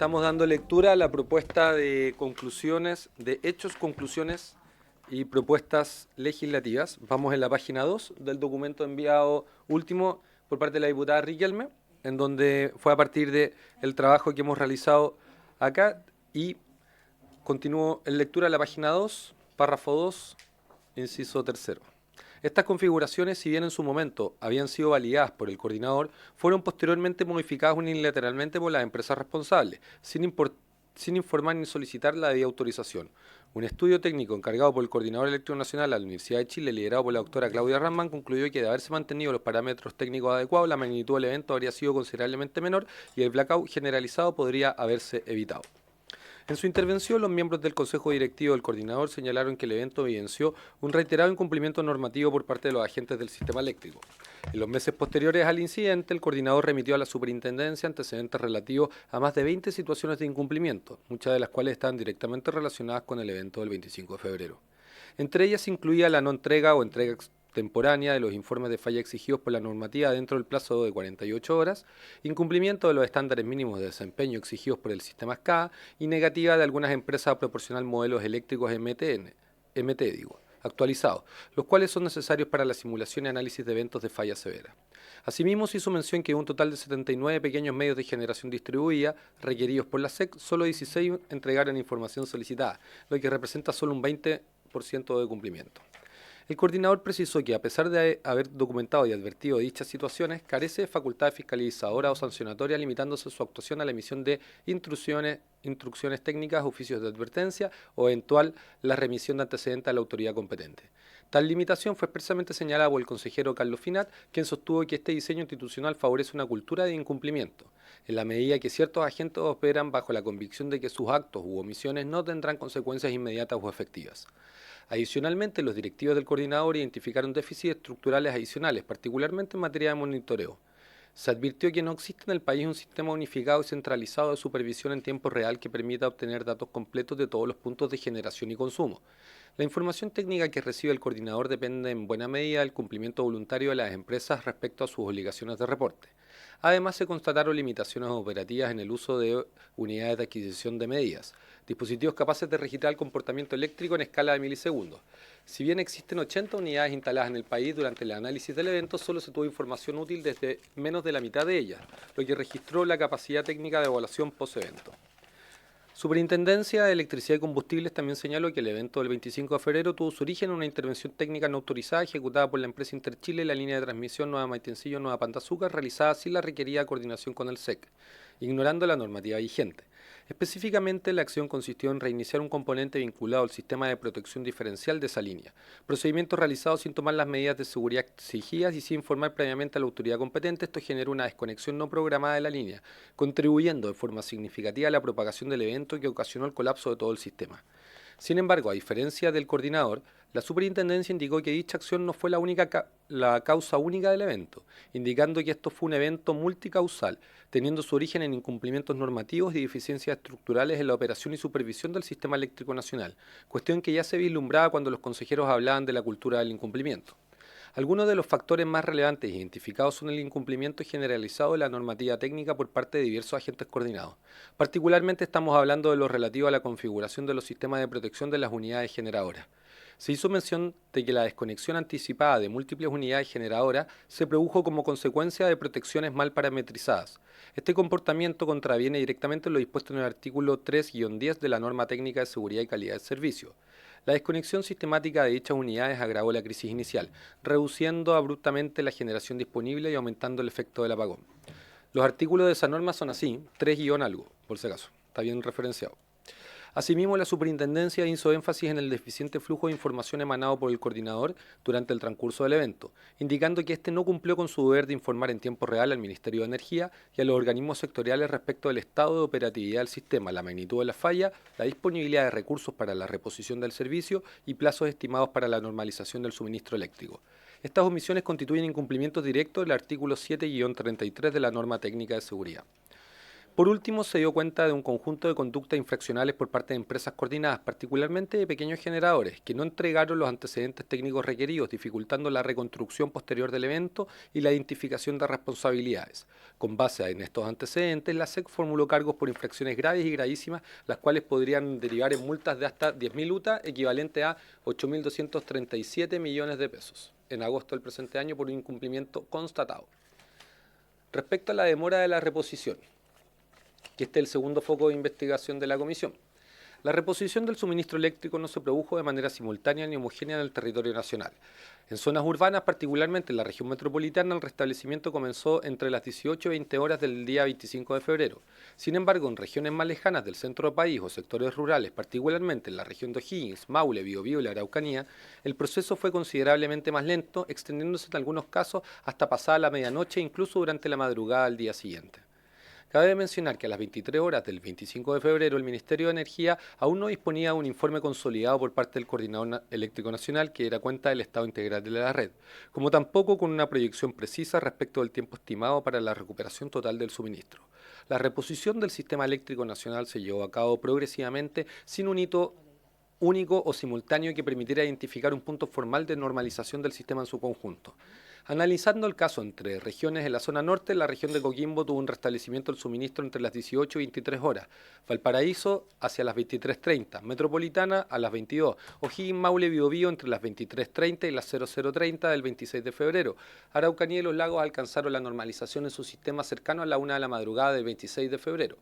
Estamos dando lectura a la propuesta de conclusiones, de hechos, conclusiones y propuestas legislativas. Vamos en la página 2 del documento enviado último por parte de la diputada Riquelme, en donde fue a partir del trabajo que hemos realizado acá, y continúo en lectura a la página 2, párrafo 2, inciso tercero. Estas configuraciones, si bien en su momento habían sido validadas por el coordinador, fueron posteriormente modificadas unilateralmente por las empresas responsables, sin informar ni solicitar la debida autorización. Un estudio técnico encargado por el Coordinador Eléctrico Nacional de la Universidad de Chile, liderado por la doctora Claudia Ramman, concluyó que de haberse mantenido los parámetros técnicos adecuados, la magnitud del evento habría sido considerablemente menor y el blackout generalizado podría haberse evitado. En su intervención, los miembros del Consejo Directivo del Coordinador señalaron que el evento evidenció un reiterado incumplimiento normativo por parte de los agentes del sistema eléctrico. En los meses posteriores al incidente, el Coordinador remitió a la Superintendencia antecedentes relativos a más de 20 situaciones de incumplimiento, muchas de las cuales estaban directamente relacionadas con el evento del 25 de febrero. Entre ellas se incluía la no entrega o entrega extemporánea de los informes de falla exigidos por la normativa dentro del plazo de 48 horas, incumplimiento de los estándares mínimos de desempeño exigidos por el sistema SCADA y negativa de algunas empresas a proporcionar modelos eléctricos actualizados, los cuales son necesarios para la simulación y análisis de eventos de falla severa. Asimismo, se hizo mención que un total de 79 pequeños medios de generación distribuida requeridos por la SEC, solo 16 entregaron información solicitada, lo que representa solo un 20% de cumplimiento. El coordinador precisó que, a pesar de haber documentado y advertido dichas situaciones, carece de facultad fiscalizadora o sancionatoria, limitándose su actuación a la emisión de instrucciones técnicas, oficios de advertencia o eventual la remisión de antecedentes a la autoridad competente. Tal limitación fue expresamente señalada por el consejero Carlos Finat, quien sostuvo que este diseño institucional favorece una cultura de incumplimiento, en la medida que ciertos agentes operan bajo la convicción de que sus actos u omisiones no tendrán consecuencias inmediatas o efectivas. Adicionalmente, los directivos del coordinador identificaron déficits estructurales adicionales, particularmente en materia de monitoreo. Se advirtió que no existe en el país un sistema unificado y centralizado de supervisión en tiempo real que permita obtener datos completos de todos los puntos de generación y consumo. La información técnica que recibe el coordinador depende en buena medida del cumplimiento voluntario de las empresas respecto a sus obligaciones de reporte. Además, se constataron limitaciones operativas en el uso de unidades de adquisición de medidas, dispositivos capaces de registrar el comportamiento eléctrico en escala de milisegundos. Si bien existen 80 unidades instaladas en el país, durante el análisis del evento solo se tuvo información útil desde menos de la mitad de ellas, lo que registró la capacidad técnica de evaluación post-evento. Superintendencia de Electricidad y Combustibles también señaló que el evento del 25 de febrero tuvo su origen en una intervención técnica no autorizada ejecutada por la empresa Interchile, la línea de transmisión Nueva Maitencillo Nueva Pantazúcar, realizada sin la requerida coordinación con el SEC, ignorando la normativa vigente. Específicamente, la acción consistió en reiniciar un componente vinculado al sistema de protección diferencial de esa línea, procedimiento realizado sin tomar las medidas de seguridad exigidas y sin informar previamente a la autoridad competente. Esto generó una desconexión no programada de la línea, contribuyendo de forma significativa a la propagación del evento que ocasionó el colapso de todo el sistema. Sin embargo, a diferencia del coordinador, la superintendencia indicó que dicha acción no fue la causa única del evento, indicando que esto fue un evento multicausal, teniendo su origen en incumplimientos normativos y deficiencias estructurales en la operación y supervisión del sistema eléctrico nacional, cuestión que ya se vislumbraba cuando los consejeros hablaban de la cultura del incumplimiento. Algunos de los factores más relevantes identificados son el incumplimiento generalizado de la normativa técnica por parte de diversos agentes coordinados. Particularmente estamos hablando de lo relativo a la configuración de los sistemas de protección de las unidades generadoras. Se hizo mención de que la desconexión anticipada de múltiples unidades generadoras se produjo como consecuencia de protecciones mal parametrizadas. Este comportamiento contraviene directamente lo dispuesto en el artículo 3-10 de la Norma Técnica de Seguridad y Calidad del Servicio. La desconexión sistemática de dichas unidades agravó la crisis inicial, reduciendo abruptamente la generación disponible y aumentando el efecto del apagón. Los artículos de esa norma son así, 3-algo, por si acaso, está bien referenciado. Asimismo, la superintendencia hizo énfasis en el deficiente flujo de información emanado por el coordinador durante el transcurso del evento, indicando que éste no cumplió con su deber de informar en tiempo real al Ministerio de Energía y a los organismos sectoriales respecto del estado de operatividad del sistema, la magnitud de la falla, la disponibilidad de recursos para la reposición del servicio y plazos estimados para la normalización del suministro eléctrico. Estas omisiones constituyen incumplimientos directos del artículo 7-33 de la Norma Técnica de Seguridad. Por último, se dio cuenta de un conjunto de conductas infraccionales por parte de empresas coordinadas, particularmente de pequeños generadores, que no entregaron los antecedentes técnicos requeridos, dificultando la reconstrucción posterior del evento y la identificación de responsabilidades. Con base en estos antecedentes, la SEC formuló cargos por infracciones graves y gravísimas, las cuales podrían derivar en multas de hasta 10.000 UTA, equivalente a 8.237 millones de pesos, en agosto del presente año por un incumplimiento constatado. Respecto a la demora de la reposición, que este es el segundo foco de investigación de la comisión. La reposición del suministro eléctrico no se produjo de manera simultánea ni homogénea en el territorio nacional. En zonas urbanas, particularmente en la región metropolitana, el restablecimiento comenzó entre las 18 y 20 horas del día 25 de febrero. Sin embargo, en regiones más lejanas del centro del país o sectores rurales, particularmente en la región de O'Higgins, Maule, Biobío y la Araucanía, el proceso fue considerablemente más lento, extendiéndose en algunos casos hasta pasada la medianoche e incluso durante la madrugada al día siguiente. Cabe mencionar que a las 23 horas del 25 de febrero el Ministerio de Energía aún no disponía de un informe consolidado por parte del Coordinador Eléctrico Nacional que diera cuenta del estado integral de la red, como tampoco con una proyección precisa respecto del tiempo estimado para la recuperación total del suministro. La reposición del sistema eléctrico nacional se llevó a cabo progresivamente sin un hito único o simultáneo que permitiera identificar un punto formal de normalización del sistema en su conjunto. Analizando el caso entre regiones de la zona norte, la región de Coquimbo tuvo un restablecimiento del suministro entre las 18 y 23 horas, Valparaíso hacia las 23:30, Metropolitana a las 22, O'Higgins, Maule, Biobío entre las 23:30 y las 00:30 del 26 de febrero. Araucanía y los Lagos alcanzaron la normalización en su sistema cercano a la 1 de la madrugada del 26 de febrero.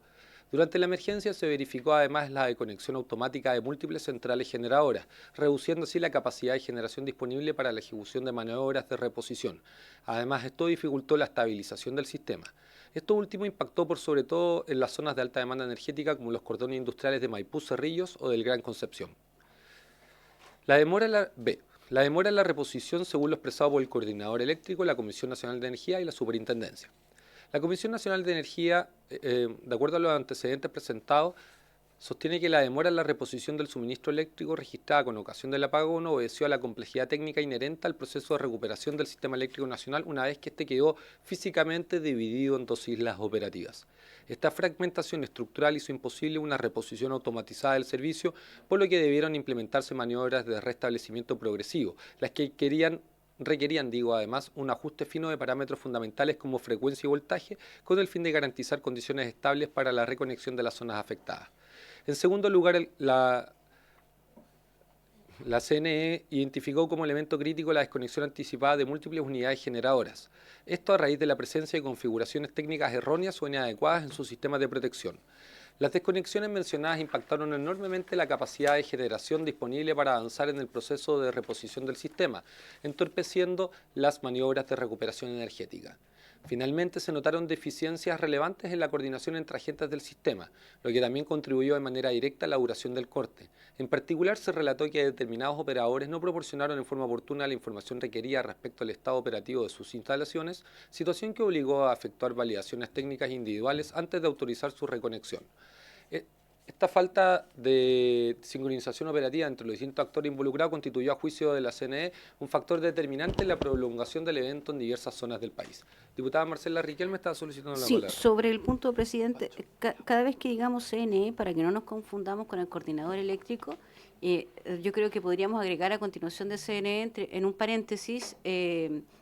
Durante la emergencia se verificó además la desconexión automática de múltiples centrales generadoras, reduciendo así la capacidad de generación disponible para la ejecución de maniobras de reposición. Además, esto dificultó la estabilización del sistema. Esto último impactó por sobre todo en las zonas de alta demanda energética como los cordones industriales de Maipú, Cerrillos o del Gran Concepción. La demora en la reposición según lo expresado por el Coordinador Eléctrico, la Comisión Nacional de Energía y la Superintendencia. La Comisión Nacional de Energía, de acuerdo a los antecedentes presentados, sostiene que la demora en la reposición del suministro eléctrico registrada con ocasión del apagón obedeció a la complejidad técnica inherente al proceso de recuperación del sistema eléctrico nacional una vez que éste quedó físicamente dividido en dos islas operativas. Esta fragmentación estructural hizo imposible una reposición automatizada del servicio, por lo que debieron implementarse maniobras de restablecimiento progresivo, las que requerían, además, un ajuste fino de parámetros fundamentales como frecuencia y voltaje, con el fin de garantizar condiciones estables para la reconexión de las zonas afectadas. En segundo lugar, la CNE identificó como elemento crítico la desconexión anticipada de múltiples unidades generadoras. Esto a raíz de la presencia de configuraciones técnicas erróneas o inadecuadas en sus sistemas de protección. Las desconexiones mencionadas impactaron enormemente la capacidad de generación disponible para avanzar en el proceso de reposición del sistema, entorpeciendo las maniobras de recuperación energética. Finalmente, se notaron deficiencias relevantes en la coordinación entre agentes del sistema, lo que también contribuyó de manera directa a la duración del corte. En particular, se relató que determinados operadores no proporcionaron en forma oportuna la información requerida respecto al estado operativo de sus instalaciones, situación que obligó a efectuar validaciones técnicas individuales antes de autorizar su reconexión. Esta falta de sincronización operativa entre los distintos actores involucrados constituyó a juicio de la CNE un factor determinante en la prolongación del evento en diversas zonas del país. Diputada Marcela Riquelme está solicitando la palabra. Sí, sobre el punto, presidente, cada vez que digamos CNE, para que no nos confundamos con el coordinador eléctrico, yo creo que podríamos agregar a continuación de CNE, en un paréntesis,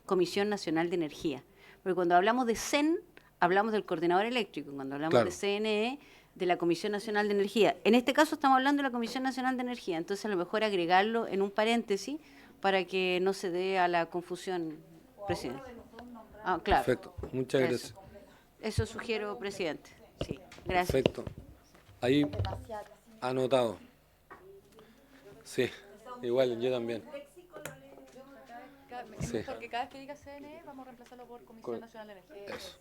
Comisión Nacional de Energía. Porque cuando hablamos de CEN, hablamos del coordinador eléctrico, cuando hablamos de CNE, de la Comisión Nacional de Energía. En este caso estamos hablando de la Comisión Nacional de Energía, entonces a lo mejor agregarlo en un paréntesis para que no se dé a la confusión, presidente. Ah, claro. Perfecto, muchas gracias. Eso sugiero, presidente. Sí, gracias. Perfecto. Ahí anotado. Sí, igual, yo también. Sí. Porque cada vez que diga CNE vamos a reemplazarlo por Comisión Nacional de Energía. Eso.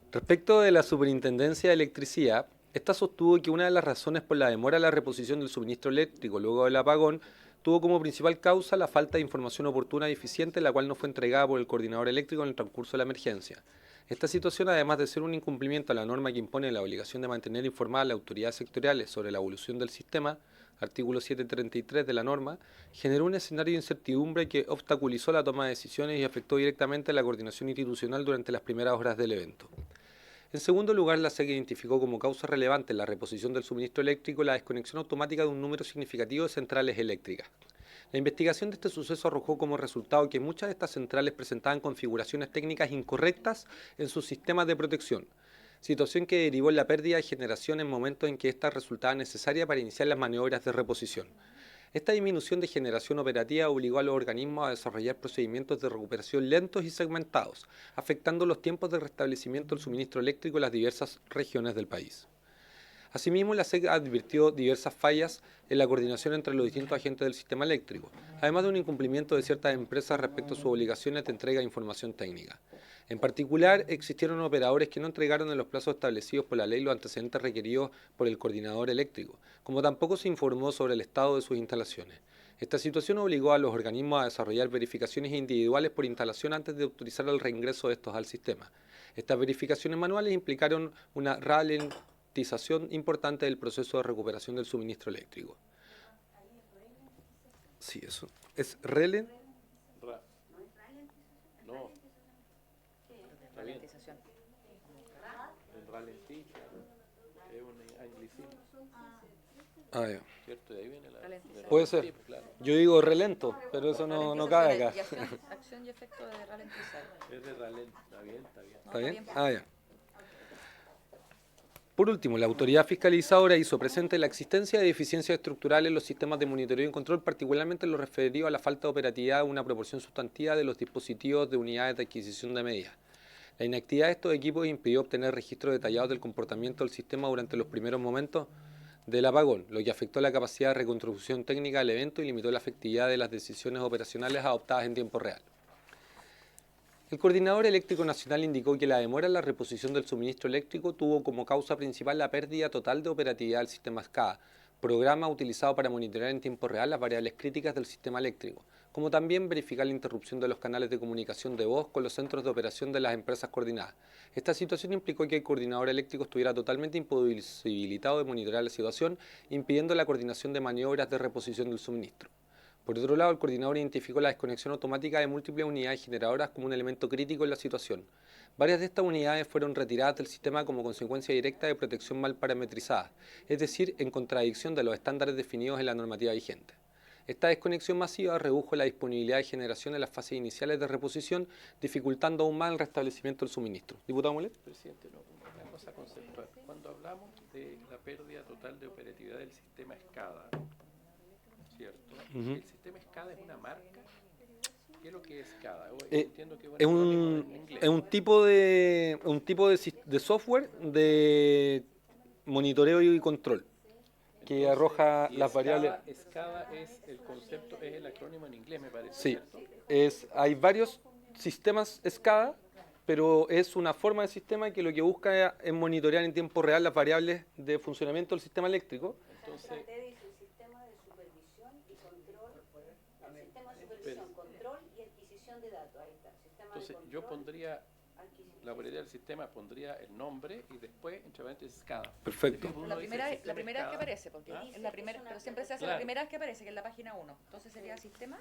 Respecto de la Superintendencia de Electricidad, esta sostuvo que una de las razones por la demora en la reposición del suministro eléctrico luego del apagón tuvo como principal causa la falta de información oportuna y eficiente, la cual no fue entregada por el coordinador eléctrico en el transcurso de la emergencia. Esta situación, además de ser un incumplimiento a la norma que impone la obligación de mantener informadas a las autoridades sectoriales sobre la evolución del sistema, artículo 733 de la norma, generó un escenario de incertidumbre que obstaculizó la toma de decisiones y afectó directamente a la coordinación institucional durante las primeras horas del evento. En segundo lugar, la SEC identificó como causa relevante en la reposición del suministro eléctrico la desconexión automática de un número significativo de centrales eléctricas. La investigación de este suceso arrojó como resultado que muchas de estas centrales presentaban configuraciones técnicas incorrectas en sus sistemas de protección, situación que derivó en la pérdida de generación en momentos en que ésta resultaba necesaria para iniciar las maniobras de reposición. Esta disminución de generación operativa obligó a los organismos a desarrollar procedimientos de recuperación lentos y segmentados, afectando los tiempos de restablecimiento del suministro eléctrico en las diversas regiones del país. Asimismo, la SEC advirtió diversas fallas en la coordinación entre los distintos agentes del sistema eléctrico, además de un incumplimiento de ciertas empresas respecto a sus obligaciones de entrega de información técnica. En particular, existieron operadores que no entregaron en los plazos establecidos por la ley los antecedentes requeridos por el coordinador eléctrico, como tampoco se informó sobre el estado de sus instalaciones. Esta situación obligó a los organismos a desarrollar verificaciones individuales por instalación antes de autorizar el reingreso de estos al sistema. Estas verificaciones manuales implicaron una ralentización importante del proceso de recuperación del suministro eléctrico. Sí, eso. ¿Es relen? No. Ralentización. El ralentiza es un anglicismo. Ah, ya. ¿Cierto? De ahí viene la... Puede ser. Sí, pues, claro. Yo digo relento, pero eso no cabe acá. Acción y efecto de ralentizar. Es de ralento. Está bien, está bien. ¿Está bien? Ah, ya. Por último, la autoridad fiscalizadora hizo presente la existencia de deficiencias estructurales en los sistemas de monitoreo y control, particularmente en lo referido a la falta de operatividad de una proporción sustantiva de los dispositivos de unidades de adquisición de medidas. La inactividad de estos equipos impidió obtener registros detallados del comportamiento del sistema durante los primeros momentos del apagón, lo que afectó la capacidad de reconstrucción técnica del evento y limitó la efectividad de las decisiones operacionales adoptadas en tiempo real. El Coordinador Eléctrico Nacional indicó que la demora en la reposición del suministro eléctrico tuvo como causa principal la pérdida total de operatividad del sistema SCADA, programa utilizado para monitorear en tiempo real las variables críticas del sistema eléctrico, como también verificar la interrupción de los canales de comunicación de voz con los centros de operación de las empresas coordinadas. Esta situación implicó que el coordinador eléctrico estuviera totalmente imposibilitado de monitorear la situación, impidiendo la coordinación de maniobras de reposición del suministro. Por otro lado, el coordinador identificó la desconexión automática de múltiples unidades generadoras como un elemento crítico en la situación. Varias de estas unidades fueron retiradas del sistema como consecuencia directa de protección mal parametrizada, es decir, en contradicción de los estándares definidos en la normativa vigente. Esta desconexión masiva redujo la disponibilidad de generación en las fases iniciales de reposición, dificultando aún más el restablecimiento del suministro. Diputado Mulet. Presidente, no, una cosa conceptual. Cuando hablamos de la pérdida total de operatividad del sistema SCADA, ¿cierto? El sistema SCADA es una marca. ¿Qué es lo que es SCADA? Entiendo que Es un tipo de software de monitoreo y control que entonces, arroja las variables. SCADA es el concepto, es el acrónimo en inglés, me parece. Sí, ¿cierto? Hay varios sistemas SCADA, pero es una forma de sistema que lo que busca es monitorear en tiempo real las variables de funcionamiento del sistema eléctrico. Entonces, control y adquisición de datos. Ahí está. Entonces, yo pondría la operatividad del sistema, pondría el nombre y después, entre paréntesis, SCADA. Perfecto. La primera vez que aparece, porque en la primera, pero siempre se hace la primera vez que aparece, que es la página 1. Entonces sería sistema.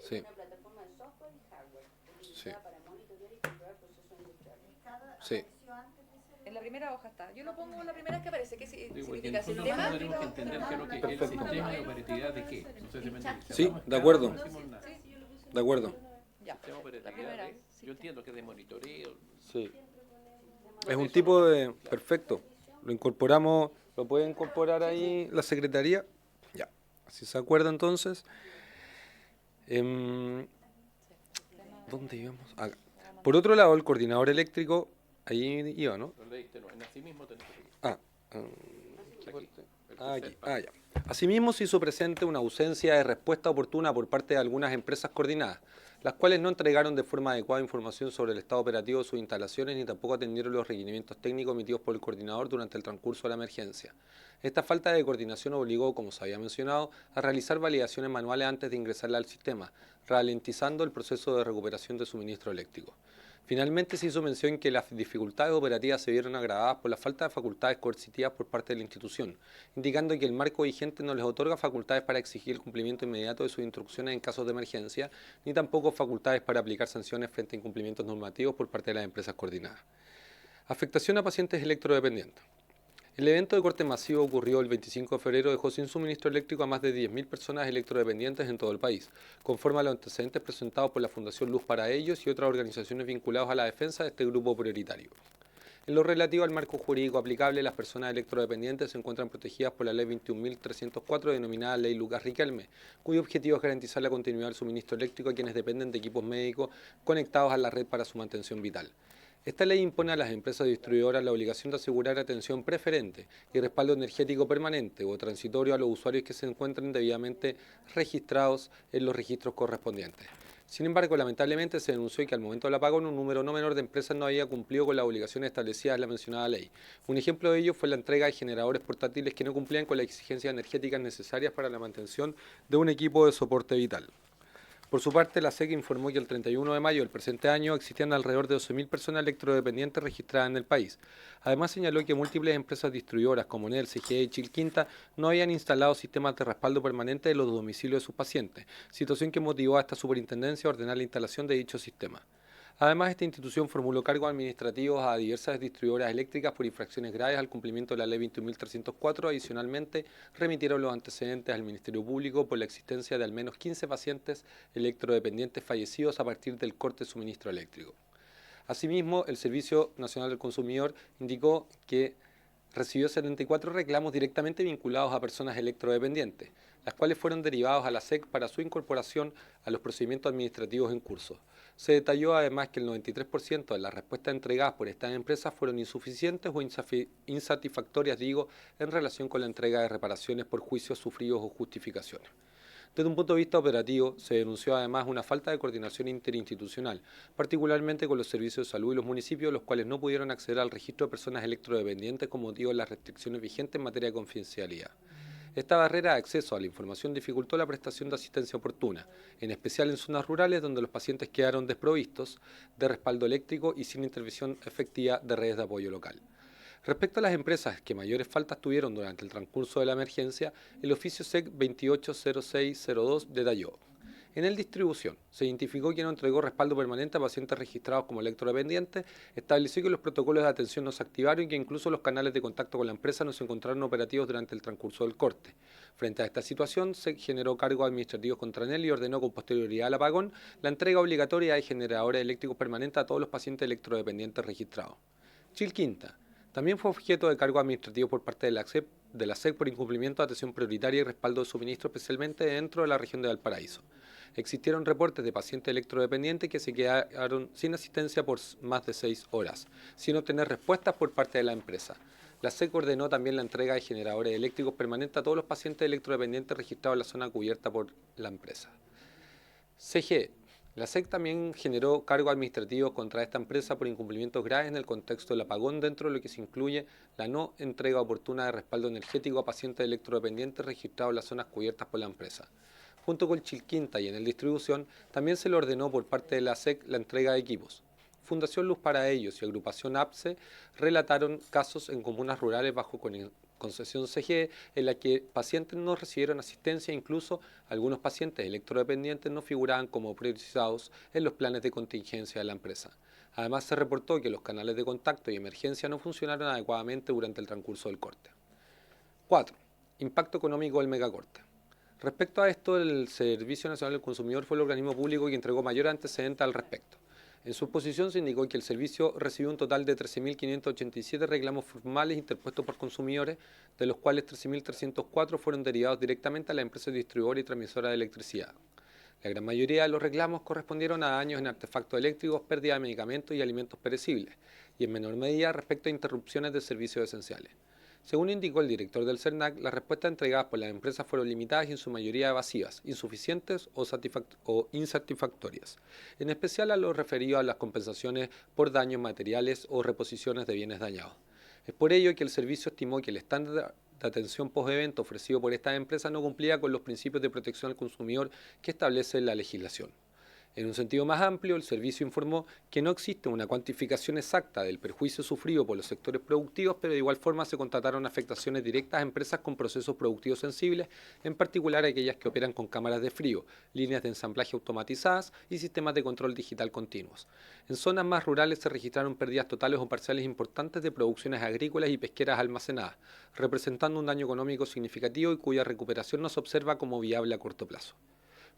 Sí. Una plataforma de software y hardware utilizada para monitorear y controlar procesos industriales. Sí. En la primera hoja está. Yo lo pongo en la primera vez que aparece. ¿Qué significa Nosotros sistema? tenemos que entender qué es lo que es el sistema y operatividad de qué. No sé si me entiendes. Sí, de acuerdo. No decimos nada. De acuerdo. Ya. Sistema operatividad La primera. de, yo entiendo que es de monitoreo. Sí. Es un tipo de... Perfecto. Lo incorporamos, lo puede incorporar ahí la secretaría. Ya. Así se acuerda entonces. ¿Dónde íbamos? Acá. Por otro lado, el coordinador eléctrico, ahí iba, ¿no? Lo leíste, no. En así mismo tenés que leer. Aquí. Ya. Asimismo, se hizo presente una ausencia de respuesta oportuna por parte de algunas empresas coordinadas, las cuales no entregaron de forma adecuada información sobre el estado operativo de sus instalaciones ni tampoco atendieron los requerimientos técnicos emitidos por el coordinador durante el transcurso de la emergencia. Esta falta de coordinación obligó, como se había mencionado, a realizar validaciones manuales antes de ingresarla al sistema, ralentizando el proceso de recuperación de suministro eléctrico. Finalmente, se hizo mención que las dificultades operativas se vieron agravadas por la falta de facultades coercitivas por parte de la institución, indicando que el marco vigente no les otorga facultades para exigir el cumplimiento inmediato de sus instrucciones en casos de emergencia, ni tampoco facultades para aplicar sanciones frente a incumplimientos normativos por parte de las empresas coordinadas. Afectación a pacientes electrodependientes. El evento de corte masivo ocurrió el 25 de febrero, dejó sin suministro eléctrico a más de 10.000 personas electrodependientes en todo el país, conforme a los antecedentes presentados por la Fundación Luz para Ellos y otras organizaciones vinculadas a la defensa de este grupo prioritario. En lo relativo al marco jurídico aplicable, las personas electrodependientes se encuentran protegidas por la Ley 21.304, denominada Ley Lucas Riquelme, cuyo objetivo es garantizar la continuidad del suministro eléctrico a quienes dependen de equipos médicos conectados a la red para su mantención vital. Esta ley impone a las empresas distribuidoras la obligación de asegurar atención preferente y respaldo energético permanente o transitorio a los usuarios que se encuentren debidamente registrados en los registros correspondientes. Sin embargo, lamentablemente se denunció que al momento del apagón un número no menor de empresas no había cumplido con las obligaciones establecidas en la mencionada ley. Un ejemplo de ello fue la entrega de generadores portátiles que no cumplían con las exigencias energéticas necesarias para la mantención de un equipo de soporte vital. Por su parte, la SEC informó que el 31 de mayo del presente año existían alrededor de 12.000 personas electrodependientes registradas en el país. Además, señaló que múltiples empresas distribuidoras como Enel, CGE y Chilquinta no habían instalado sistemas de respaldo permanente de los domicilios de sus pacientes, situación que motivó a esta superintendencia a ordenar la instalación de dichos sistemas. Además, esta institución formuló cargos administrativos a diversas distribuidoras eléctricas por infracciones graves al cumplimiento de la Ley 21.304. Adicionalmente, remitieron los antecedentes al Ministerio Público por la existencia de al menos 15 pacientes electrodependientes fallecidos a partir del corte de suministro eléctrico. Asimismo, el Servicio Nacional del Consumidor indicó que recibió 74 reclamos directamente vinculados a personas electrodependientes, las cuales fueron derivados a la SEC para su incorporación a los procedimientos administrativos en curso. Se detalló además que el 93% de las respuestas entregadas por estas empresas fueron insuficientes o insatisfactorias, en relación con la entrega de reparaciones por juicios sufridos o justificaciones. Desde un punto de vista operativo, se denunció además una falta de coordinación interinstitucional, particularmente con los servicios de salud y los municipios, los cuales no pudieron acceder al registro de personas electrodependientes con motivo de las restricciones vigentes en materia de confidencialidad. Esta barrera de acceso a la información dificultó la prestación de asistencia oportuna, en especial en zonas rurales donde los pacientes quedaron desprovistos de respaldo eléctrico y sin intervención efectiva de redes de apoyo local. Respecto a las empresas que mayores faltas tuvieron durante el transcurso de la emergencia, el oficio SEC 280602 detalló: en el distribución, se identificó que no entregó respaldo permanente a pacientes registrados como electrodependientes, estableció que los protocolos de atención no se activaron y que incluso los canales de contacto con la empresa no se encontraron operativos durante el transcurso del corte. Frente a esta situación, se generó cargos administrativos contra Enel y ordenó con posterioridad al apagón la entrega obligatoria de generadores eléctricos permanentes a todos los pacientes electrodependientes registrados. Chilquinta también fue objeto de cargos administrativos por parte de la SEC por incumplimiento de atención prioritaria y respaldo de suministro, especialmente dentro de la región de Valparaíso. Existieron reportes de pacientes electrodependientes que se quedaron sin asistencia por más de 6 horas, sin obtener respuestas por parte de la empresa. La SEC ordenó también la entrega de generadores eléctricos permanentes a todos los pacientes electrodependientes registrados en la zona cubierta por la empresa. CGE. La SEC también generó cargos administrativos contra esta empresa por incumplimientos graves en el contexto del apagón, dentro de lo que se incluye la no entrega oportuna de respaldo energético a pacientes electrodependientes registrados en las zonas cubiertas por la empresa. Junto con Chilquinta y Enel Distribución, también se le ordenó por parte de la SEC la entrega de equipos. Fundación Luz para Ellos y Agrupación APSE relataron casos en comunas rurales bajo concesión CGE en la que pacientes no recibieron asistencia, incluso algunos pacientes electrodependientes no figuraban como priorizados en los planes de contingencia de la empresa. Además, se reportó que los canales de contacto y emergencia no funcionaron adecuadamente durante el transcurso del corte. 4. Impacto económico del megacorte. Respecto a esto, el Servicio Nacional del Consumidor fue el organismo público que entregó mayor antecedente al respecto. En su exposición se indicó que el servicio recibió un total de 13.587 reclamos formales interpuestos por consumidores, de los cuales 13.304 fueron derivados directamente a la empresa distribuidora y transmisora de electricidad. La gran mayoría de los reclamos correspondieron a daños en artefactos eléctricos, pérdida de medicamentos y alimentos perecibles, y en menor medida respecto a interrupciones de servicios esenciales. Según indicó el director del CERNAC, las respuestas entregadas por las empresas fueron limitadas y en su mayoría evasivas, insuficientes o insatisfactorias, en especial a lo referido a las compensaciones por daños materiales o reposiciones de bienes dañados. Es por ello que el servicio estimó que el estándar de atención post-evento ofrecido por estas empresas no cumplía con los principios de protección al consumidor que establece la legislación. En un sentido más amplio, el servicio informó que no existe una cuantificación exacta del perjuicio sufrido por los sectores productivos, pero de igual forma se constataron afectaciones directas a empresas con procesos productivos sensibles, en particular aquellas que operan con cámaras de frío, líneas de ensamblaje automatizadas y sistemas de control digital continuos. En zonas más rurales se registraron pérdidas totales o parciales importantes de producciones agrícolas y pesqueras almacenadas, representando un daño económico significativo y cuya recuperación no se observa como viable a corto plazo.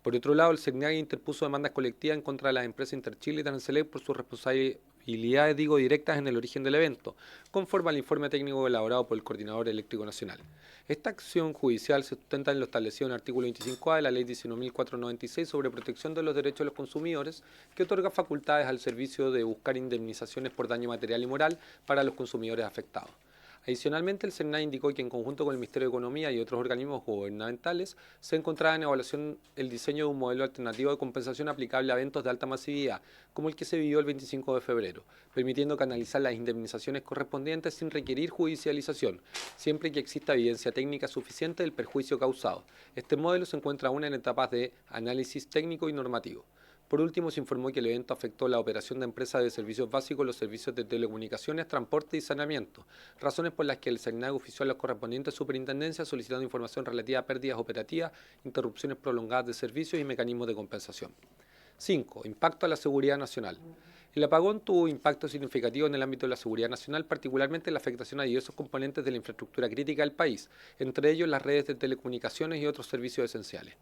Por otro lado, el CERNAG interpuso demandas colectivas en contra de las empresas Interchile y Transelec por sus responsabilidades, directas en el origen del evento, conforme al informe técnico elaborado por el Coordinador Eléctrico Nacional. Esta acción judicial se sustenta en lo establecido en el artículo 25A de la Ley 19.496 sobre protección de los derechos de los consumidores, que otorga facultades al servicio de buscar indemnizaciones por daño material y moral para los consumidores afectados. Adicionalmente, el CERNAG indicó que en conjunto con el Ministerio de Economía y otros organismos gubernamentales se encontraba en evaluación el diseño de un modelo alternativo de compensación aplicable a eventos de alta masividad, como el que se vivió el 25 de febrero, permitiendo canalizar las indemnizaciones correspondientes sin requerir judicialización, siempre que exista evidencia técnica suficiente del perjuicio causado. Este modelo se encuentra aún en etapas de análisis técnico y normativo. Por último, se informó que el evento afectó la operación de empresas de servicios básicos, los servicios de telecomunicaciones, transporte y saneamiento, razones por las que el CERNAG ofició a las correspondientes superintendencias solicitando información relativa a pérdidas operativas, interrupciones prolongadas de servicios y mecanismos de compensación. 5. Impacto a la seguridad nacional. El apagón tuvo impacto significativo en el ámbito de la seguridad nacional, particularmente la afectación a diversos componentes de la infraestructura crítica del país, entre ellos las redes de telecomunicaciones y otros servicios esenciales.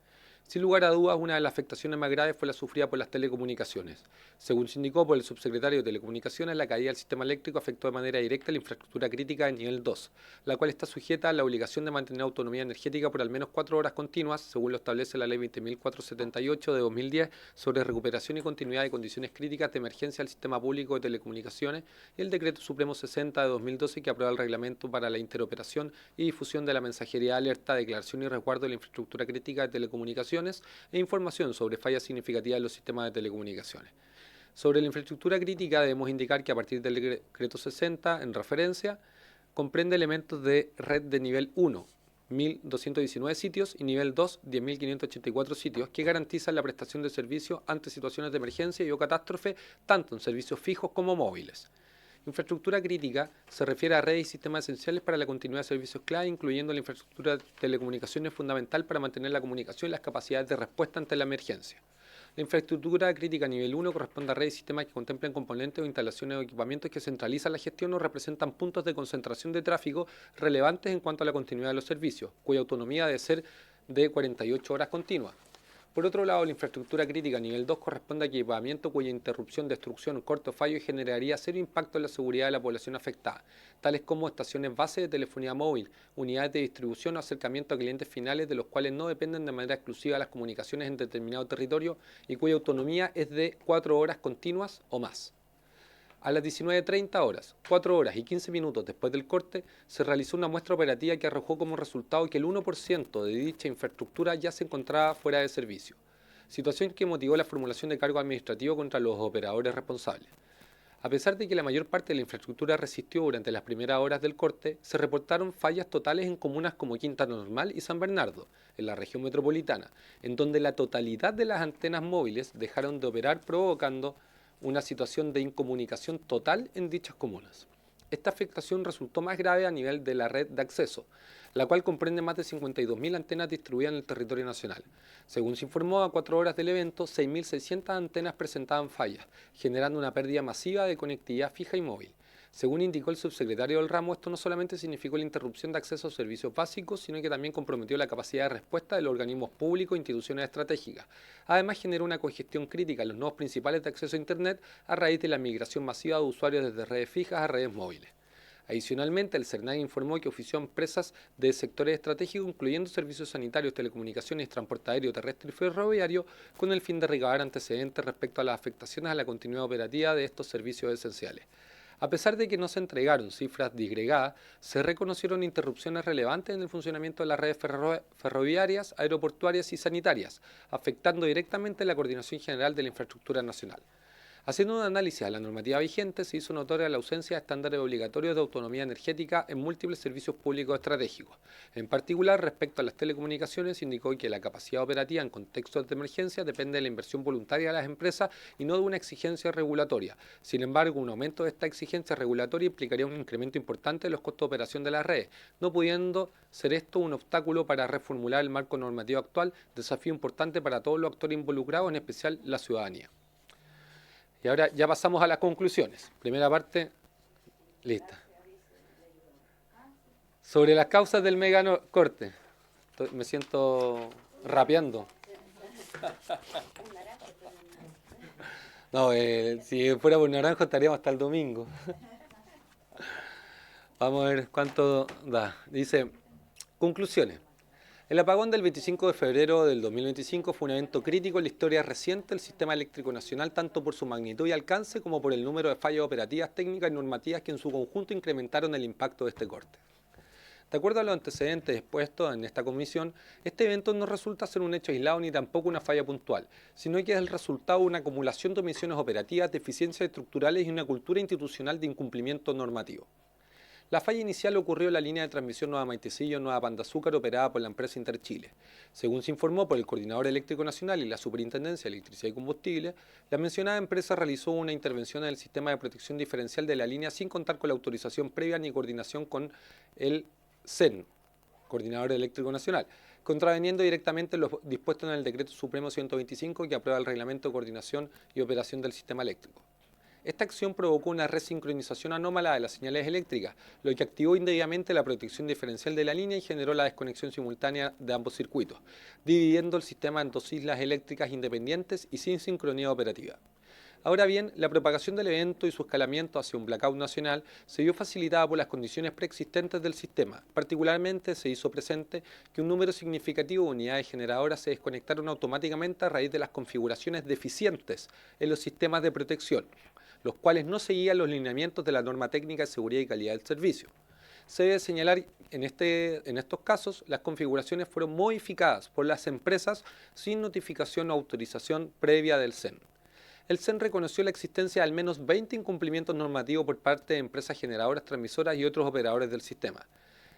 Sin lugar a dudas, una de las afectaciones más graves fue la sufrida por las telecomunicaciones. Según se indicó por el subsecretario de Telecomunicaciones, la caída del sistema eléctrico afectó de manera directa la infraestructura crítica de nivel 2, la cual está sujeta a la obligación de mantener autonomía energética por al menos 4 horas continuas, según lo establece la Ley 20.478 de 2010 sobre recuperación y continuidad de condiciones críticas de emergencia del sistema público de telecomunicaciones y el Decreto Supremo 60 de 2012 que aprueba el reglamento para la interoperación y difusión de la mensajería de alerta, declaración y resguardo de la infraestructura crítica de telecomunicaciones e información sobre fallas significativas de los sistemas de telecomunicaciones. Sobre la infraestructura crítica debemos indicar que a partir del decreto 60, en referencia, comprende elementos de red de nivel 1, 1.219 sitios, y nivel 2, 10.584 sitios, que garantizan la prestación de servicios ante situaciones de emergencia y o catástrofe, tanto en servicios fijos como móviles. Infraestructura crítica se refiere a redes y sistemas esenciales para la continuidad de servicios clave, incluyendo la infraestructura de telecomunicaciones fundamental para mantener la comunicación y las capacidades de respuesta ante la emergencia. La infraestructura crítica nivel 1 corresponde a redes y sistemas que contemplan componentes o instalaciones o equipamientos que centralizan la gestión o representan puntos de concentración de tráfico relevantes en cuanto a la continuidad de los servicios, cuya autonomía debe ser de 48 horas continuas. Por otro lado, la infraestructura crítica nivel 2 corresponde a equipamiento cuya interrupción, destrucción, corte o fallo generaría serio impacto en la seguridad de la población afectada, tales como estaciones base de telefonía móvil, unidades de distribución o acercamiento a clientes finales de los cuales no dependen de manera exclusiva las comunicaciones en determinado territorio y cuya autonomía es de 4 horas continuas o más. A las 19:30 horas, 4 horas y 15 minutos después del corte, se realizó una muestra operativa que arrojó como resultado que el 1% de dicha infraestructura ya se encontraba fuera de servicio, situación que motivó la formulación de cargo administrativo contra los operadores responsables. A pesar de que la mayor parte de la infraestructura resistió durante las primeras horas del corte, se reportaron fallas totales en comunas como Quinta Normal y San Bernardo, en la región metropolitana, en donde la totalidad de las antenas móviles dejaron de operar, provocando una situación de incomunicación total en dichas comunas. Esta afectación resultó más grave a nivel de la red de acceso, la cual comprende más de 52.000 antenas distribuidas en el territorio nacional. Según se informó, a 4 horas del evento, 6.600 antenas presentaban fallas, generando una pérdida masiva de conectividad fija y móvil. Según indicó el subsecretario del ramo, esto no solamente significó la interrupción de acceso a servicios básicos, sino que también comprometió la capacidad de respuesta de los organismos públicos e instituciones estratégicas. Además, generó una congestión crítica en los nodos principales de acceso a Internet a raíz de la migración masiva de usuarios desde redes fijas a redes móviles. Adicionalmente, el CERNAG informó que ofició a empresas de sectores estratégicos, incluyendo servicios sanitarios, telecomunicaciones, transporte aéreo, terrestre y ferroviario, con el fin de recabar antecedentes respecto a las afectaciones a la continuidad operativa de estos servicios esenciales. A pesar de que no se entregaron cifras disgregadas, se reconocieron interrupciones relevantes en el funcionamiento de las redes ferroviarias, aeroportuarias y sanitarias, afectando directamente la coordinación general de la infraestructura nacional. Haciendo un análisis a la normativa vigente, se hizo notoria la ausencia de estándares obligatorios de autonomía energética en múltiples servicios públicos estratégicos. En particular, respecto a las telecomunicaciones, se indicó que la capacidad operativa en contextos de emergencia depende de la inversión voluntaria de las empresas y no de una exigencia regulatoria. Sin embargo, un aumento de esta exigencia regulatoria implicaría un incremento importante de los costos de operación de las redes, no pudiendo ser esto un obstáculo para reformular el marco normativo actual, desafío importante para todos los actores involucrados, en especial la ciudadanía. Y ahora ya pasamos a las conclusiones. Primera parte, lista. Sobre las causas del mega corte. Me siento rapeando. No, si fuera por naranjo estaríamos hasta el domingo. Vamos a ver cuánto da. Dice, conclusiones. El apagón del 25 de febrero del 2025 fue un evento crítico en la historia reciente del sistema eléctrico nacional, tanto por su magnitud y alcance como por el número de fallas operativas, técnicas y normativas que en su conjunto incrementaron el impacto de este corte. De acuerdo a los antecedentes expuestos en esta comisión, este evento no resulta ser un hecho aislado ni tampoco una falla puntual, sino que es el resultado de una acumulación de omisiones operativas, deficiencias estructurales y una cultura institucional de incumplimiento normativo. La falla inicial ocurrió en la línea de transmisión Nueva Maitecillo, Nueva Pan de Azúcar, operada por la empresa Interchile. Según se informó por el Coordinador Eléctrico Nacional y la Superintendencia de Electricidad y Combustible, la mencionada empresa realizó una intervención en el sistema de protección diferencial de la línea sin contar con la autorización previa ni coordinación con el CEN, Coordinador Eléctrico Nacional, contraveniendo directamente lo dispuesto en el Decreto Supremo 125 que aprueba el Reglamento de Coordinación y Operación del Sistema Eléctrico. Esta acción provocó una resincronización anómala de las señales eléctricas, lo que activó indebidamente la protección diferencial de la línea y generó la desconexión simultánea de ambos circuitos, dividiendo el sistema en dos islas eléctricas independientes y sin sincronía operativa. Ahora bien, la propagación del evento y su escalamiento hacia un blackout nacional se vio facilitada por las condiciones preexistentes del sistema. Particularmente se hizo presente que un número significativo de unidades generadoras se desconectaron automáticamente a raíz de las configuraciones deficientes en los sistemas de protección, los cuales no seguían los lineamientos de la norma técnica de seguridad y calidad del servicio. Se debe señalar en estos casos las configuraciones fueron modificadas por las empresas sin notificación o autorización previa del CEN. El CEN reconoció la existencia de al menos 20 incumplimientos normativos por parte de empresas generadoras, transmisoras y otros operadores del sistema.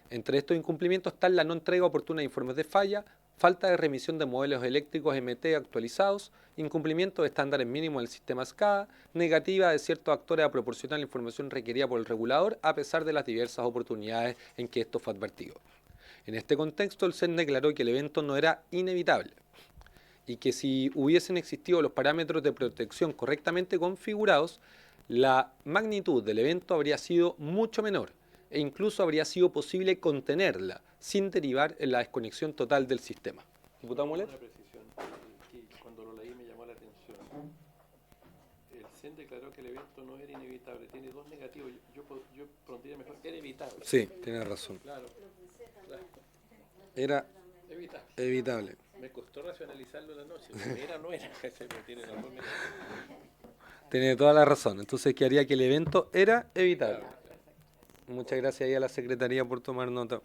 Entre estos incumplimientos están la no entrega oportuna de informes de falla, falta de remisión de modelos eléctricos MT actualizados, incumplimiento de estándares mínimos del sistema SCADA, negativa de ciertos actores a proporcionar la información requerida por el regulador a pesar de las diversas oportunidades en que esto fue advertido. En este contexto, el CEN declaró que el evento no era inevitable y que si hubiesen existido los parámetros de protección correctamente configurados, la magnitud del evento habría sido mucho menor e incluso habría sido posible contenerla sin derivar en la desconexión total del sistema. ¿Diputado Mulet? Una precisión que cuando lo leí me llamó la atención. El CEN declaró que el evento no era inevitable. Tiene dos negativos. Yo pondría mejor, era evitable. Sí, tiene razón. Claro. Era Evitable. evitable. Me costó racionalizarlo en la noche. Era o no era. Tiene las dos negativas. Tiene toda la razón. Entonces, ¿qué haría que el evento era evitable? Muchas gracias ahí a la Secretaría por tomar nota.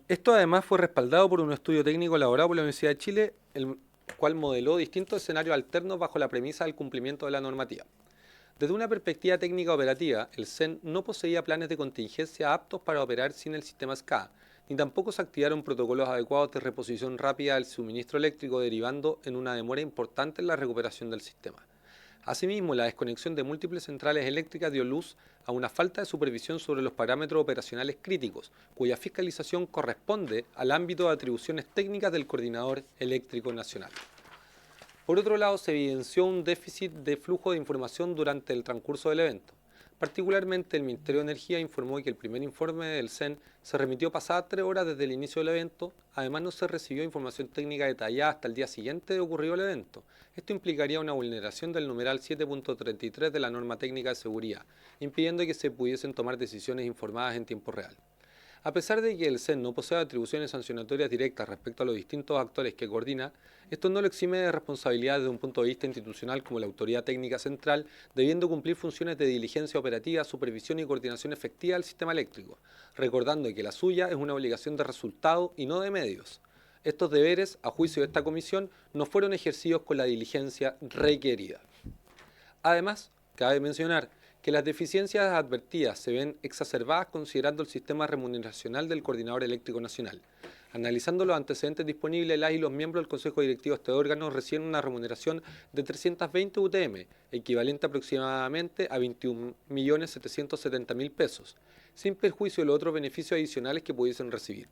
Esto además fue respaldado por un estudio técnico elaborado por la Universidad de Chile, el cual modeló distintos escenarios alternos bajo la premisa del cumplimiento de la normativa. Desde una perspectiva técnica operativa, el CEN no poseía planes de contingencia aptos para operar sin el sistema SCADA, ni tampoco se activaron protocolos adecuados de reposición rápida del suministro eléctrico, derivando en una demora importante en la recuperación del sistema. Asimismo, la desconexión de múltiples centrales eléctricas dio luz a una falta de supervisión sobre los parámetros operacionales críticos, cuya fiscalización corresponde al ámbito de atribuciones técnicas del Coordinador Eléctrico Nacional. Por otro lado, se evidenció un déficit de flujo de información durante el transcurso del evento. Particularmente, el Ministerio de Energía informó que el primer informe del CEN se remitió pasadas 3 horas desde el inicio del evento. Además, no se recibió información técnica detallada hasta el día siguiente de ocurrido el evento. Esto implicaría una vulneración del numeral 7.33 de la norma técnica de seguridad, impidiendo que se pudiesen tomar decisiones informadas en tiempo real. A pesar de que el CEN no posee atribuciones sancionatorias directas respecto a los distintos actores que coordina, esto no lo exime de responsabilidad desde un punto de vista institucional como la Autoridad Técnica Central, debiendo cumplir funciones de diligencia operativa, supervisión y coordinación efectiva del sistema eléctrico, recordando que la suya es una obligación de resultado y no de medios. estos deberes, a juicio de esta comisión, no fueron ejercidos con la diligencia requerida. Además, cabe mencionar que las deficiencias advertidas se ven exacerbadas considerando el sistema remuneracional del Coordinador Eléctrico Nacional. Analizando los antecedentes disponibles, las y los miembros del Consejo Directivo de este órgano reciben una remuneración de 320 UTM, equivalente aproximadamente a 21.770.000 pesos, sin perjuicio de los otros beneficios adicionales que pudiesen recibir.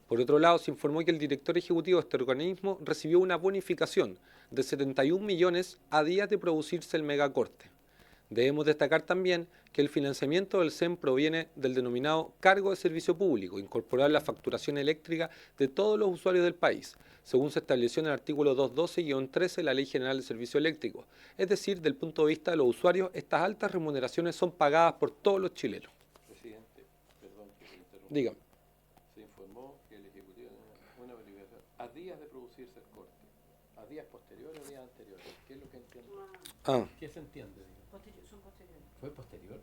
Por otro lado, se informó que el director ejecutivo de este organismo recibió una bonificación de 71 millones a días de producirse el megacorte. Debemos destacar también que el financiamiento del CEM proviene del denominado cargo de servicio público, incorporado en la facturación eléctrica de todos los usuarios del país, según se estableció en el artículo 212-13 de la Ley General de Servicio Eléctrico. Es decir, del punto de vista de los usuarios, estas altas remuneraciones son pagadas por todos los chilenos. Presidente, perdón que te interrumpa. Dígame. Se informó que el Ejecutivo tiene una obligación a días de producirse el corte, a días posteriores o días anteriores. ¿Qué es lo que entiende? ¿Qué se entiende? Son posteriores. ¿Fue posterior?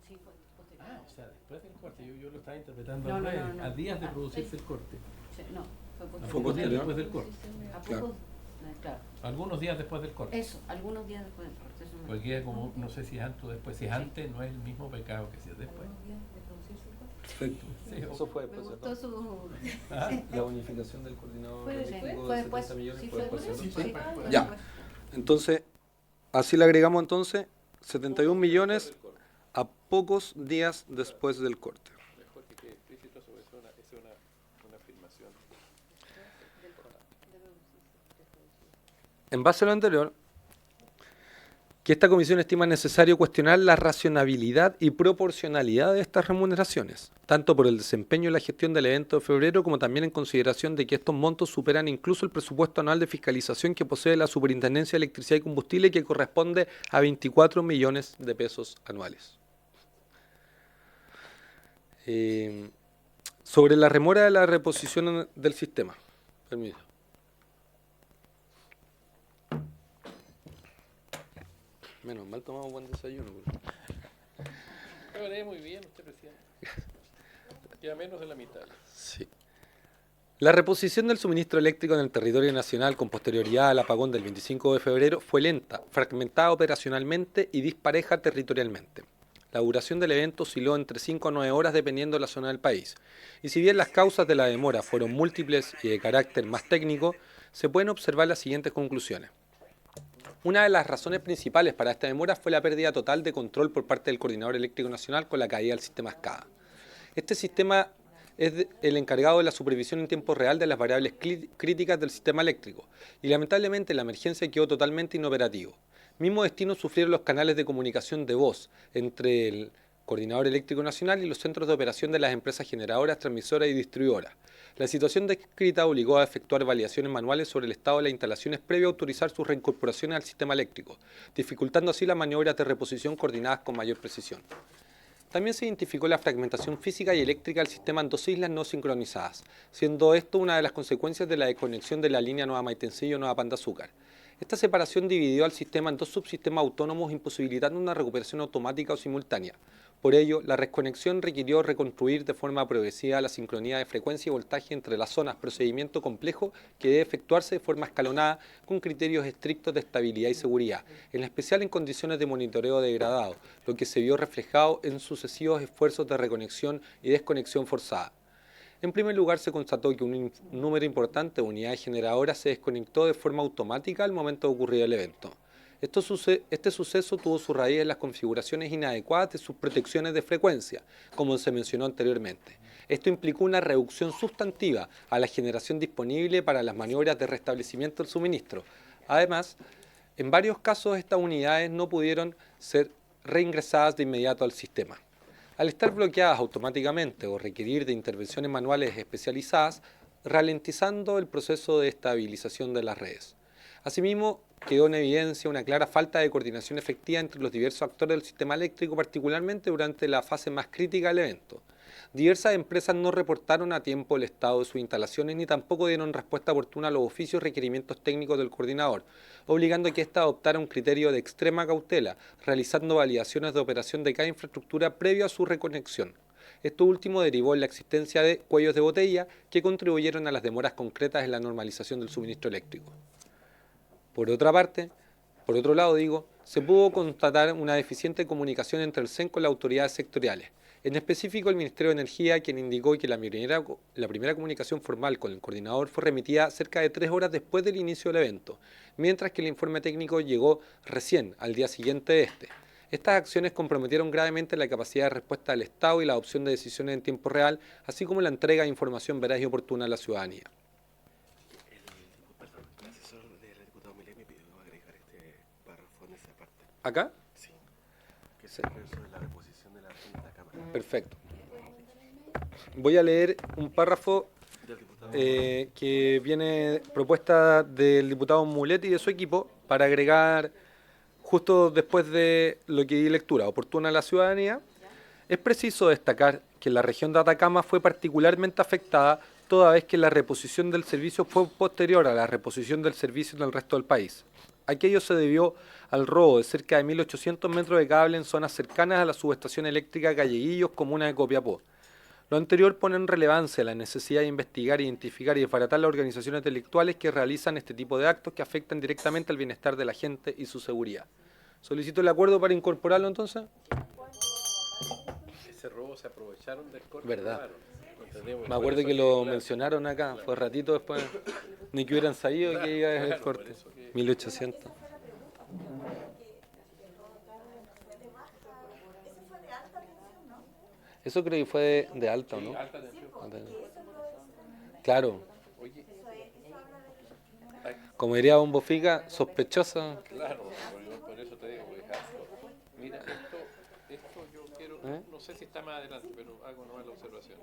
Sí, fue posterior. O sea, después del corte, yo lo estaba interpretando No, al no, revés, no. a días de Ah, producirse sí. el corte. Sí, no, fue A posterior. pocos días posterior. después del corte. A Claro. pocos, claro. Algunos días después del corte. Eso, algunos días después del corte. Eso me- Porque queda como, no sé si es antes o después. Si es antes, no es el mismo pecado que si es después. Perfecto. Sí, Eso fue Me después, gustó ¿cierto? su... Ah, La bonificación del coordinador Fue eléctrico después, de fue después. 70 millones Sí, fue después, después. ¿cierto? Sí, fue Ya. después. Entonces, así le agregamos entonces 71 millones a pocos días después del corte. mejor que quede explícito sobre eso, es una afirmación. En base a lo anterior, que esta comisión estima necesario cuestionar la racionalidad y proporcionalidad de estas remuneraciones, tanto por el desempeño de la gestión del evento de febrero como también en consideración de que estos montos superan incluso el presupuesto anual de fiscalización que posee la Superintendencia de Electricidad y Combustible, que corresponde a 24 millones de pesos anuales. Sobre la remora de la reposición del sistema. Permiso. Menos mal tomamos buen desayuno. Lo haré muy bien, usted, presidente. Ya menos de la mitad. Sí. La reposición del suministro eléctrico en el territorio nacional con posterioridad al apagón del 25 de febrero fue lenta, fragmentada operacionalmente y dispareja territorialmente. La duración del evento osciló entre 5 a 9 horas dependiendo de la zona del país. Y si bien las causas de la demora fueron múltiples y de carácter más técnico, se pueden observar las siguientes conclusiones. Una de las razones principales para esta demora fue la pérdida total de control por parte del Coordinador Eléctrico Nacional con la caída del sistema SCADA. Este sistema es el encargado de la supervisión en tiempo real de las variables críticas del sistema eléctrico y lamentablemente la emergencia quedó totalmente inoperativo. Mismo destino sufrieron los canales de comunicación de voz entre el Coordinador Eléctrico Nacional y los centros de operación de las empresas generadoras, transmisoras y distribuidoras. La situación descrita obligó a efectuar validaciones manuales sobre el estado de las instalaciones previo a autorizar sus reincorporaciones al sistema eléctrico, dificultando así las maniobras de reposición coordinadas con mayor precisión. También se identificó la fragmentación física y eléctrica del sistema en 2 islas no sincronizadas, siendo esto una de las consecuencias de la desconexión de la línea Nueva Maitencillo-Nueva Pan de Azúcar. Esta separación dividió al sistema en 2 subsistemas autónomos, imposibilitando una recuperación automática o simultánea. Por ello, la desconexión requirió reconstruir de forma progresiva la sincronía de frecuencia y voltaje entre las zonas, procedimiento complejo que debe efectuarse de forma escalonada con criterios estrictos de estabilidad y seguridad, en especial en condiciones de monitoreo degradado, lo que se vio reflejado en sucesivos esfuerzos de reconexión y desconexión forzada. En primer lugar, se constató que un número importante de unidades generadoras se desconectó de forma automática al momento de ocurrir el evento. Este suceso tuvo su raíz en las configuraciones inadecuadas de sus protecciones de frecuencia, como se mencionó anteriormente. Esto implicó una reducción sustantiva a la generación disponible para las maniobras de restablecimiento del suministro. Además, en varios casos estas unidades no pudieron ser reingresadas de inmediato al sistema. Al estar bloqueadas automáticamente o requerir de intervenciones manuales especializadas, ralentizando el proceso de estabilización de las redes. Asimismo, quedó en evidencia una clara falta de coordinación efectiva entre los diversos actores del sistema eléctrico, particularmente durante la fase más crítica del evento. Diversas empresas no reportaron a tiempo el estado de sus instalaciones ni tampoco dieron respuesta oportuna a los oficios y requerimientos técnicos del coordinador, obligando a que ésta adoptara un criterio de extrema cautela, realizando validaciones de operación de cada infraestructura previo a su reconexión. Esto último derivó en la existencia de cuellos de botella que contribuyeron a las demoras concretas en la normalización del suministro eléctrico. Por otro lado, se pudo constatar una deficiente comunicación entre el CEN con las autoridades sectoriales. En específico, el Ministerio de Energía, quien indicó que la primera comunicación formal con el coordinador fue remitida cerca de 3 horas después del inicio del evento, mientras que el informe técnico llegó recién al día siguiente de este. Estas acciones comprometieron gravemente la capacidad de respuesta del Estado y la adopción de decisiones en tiempo real, así como la entrega de información veraz y oportuna a la ciudadanía. El asesor del diputado Milei me pidió agregar este párrafo en esa parte. ¿Acá? Sí. Que se sobre la reposición de la Cámara. Perfecto. Voy a leer un párrafo Del diputado. que viene propuesta del diputado Mulet y de su equipo para agregar justo después de lo que di lectura, oportuna a la ciudadanía. Es preciso destacar que la región de Atacama fue particularmente afectada toda vez que la reposición del servicio fue posterior a la reposición del servicio en el resto del país. Aquello se debió al robo de cerca de 1.800 metros de cable en zonas cercanas a la subestación eléctrica Galleguillos, comuna de Copiapó. Lo anterior pone en relevancia la necesidad de investigar, identificar y desbaratar las organizaciones intelectuales que realizan este tipo de actos que afectan directamente al bienestar de la gente y su seguridad. Solicito el acuerdo para incorporarlo entonces. Ese robo se aprovecharon del corte. Verdad. Claro. Entendemos, Me por acuerdo eso que lo claro, mencionaron acá, claro. fue ratito después, ni que hubieran sabido que iba a ser el Claro, por corte. eso que- 1800. Eso creo que fue de alta, ¿no? Alta tensión. Claro, Oye, como diría Bombo Fica, sospechosa. claro, por eso te digo, pues, mira, esto yo quiero, no sé si está más adelante, pero hago nomás la observación.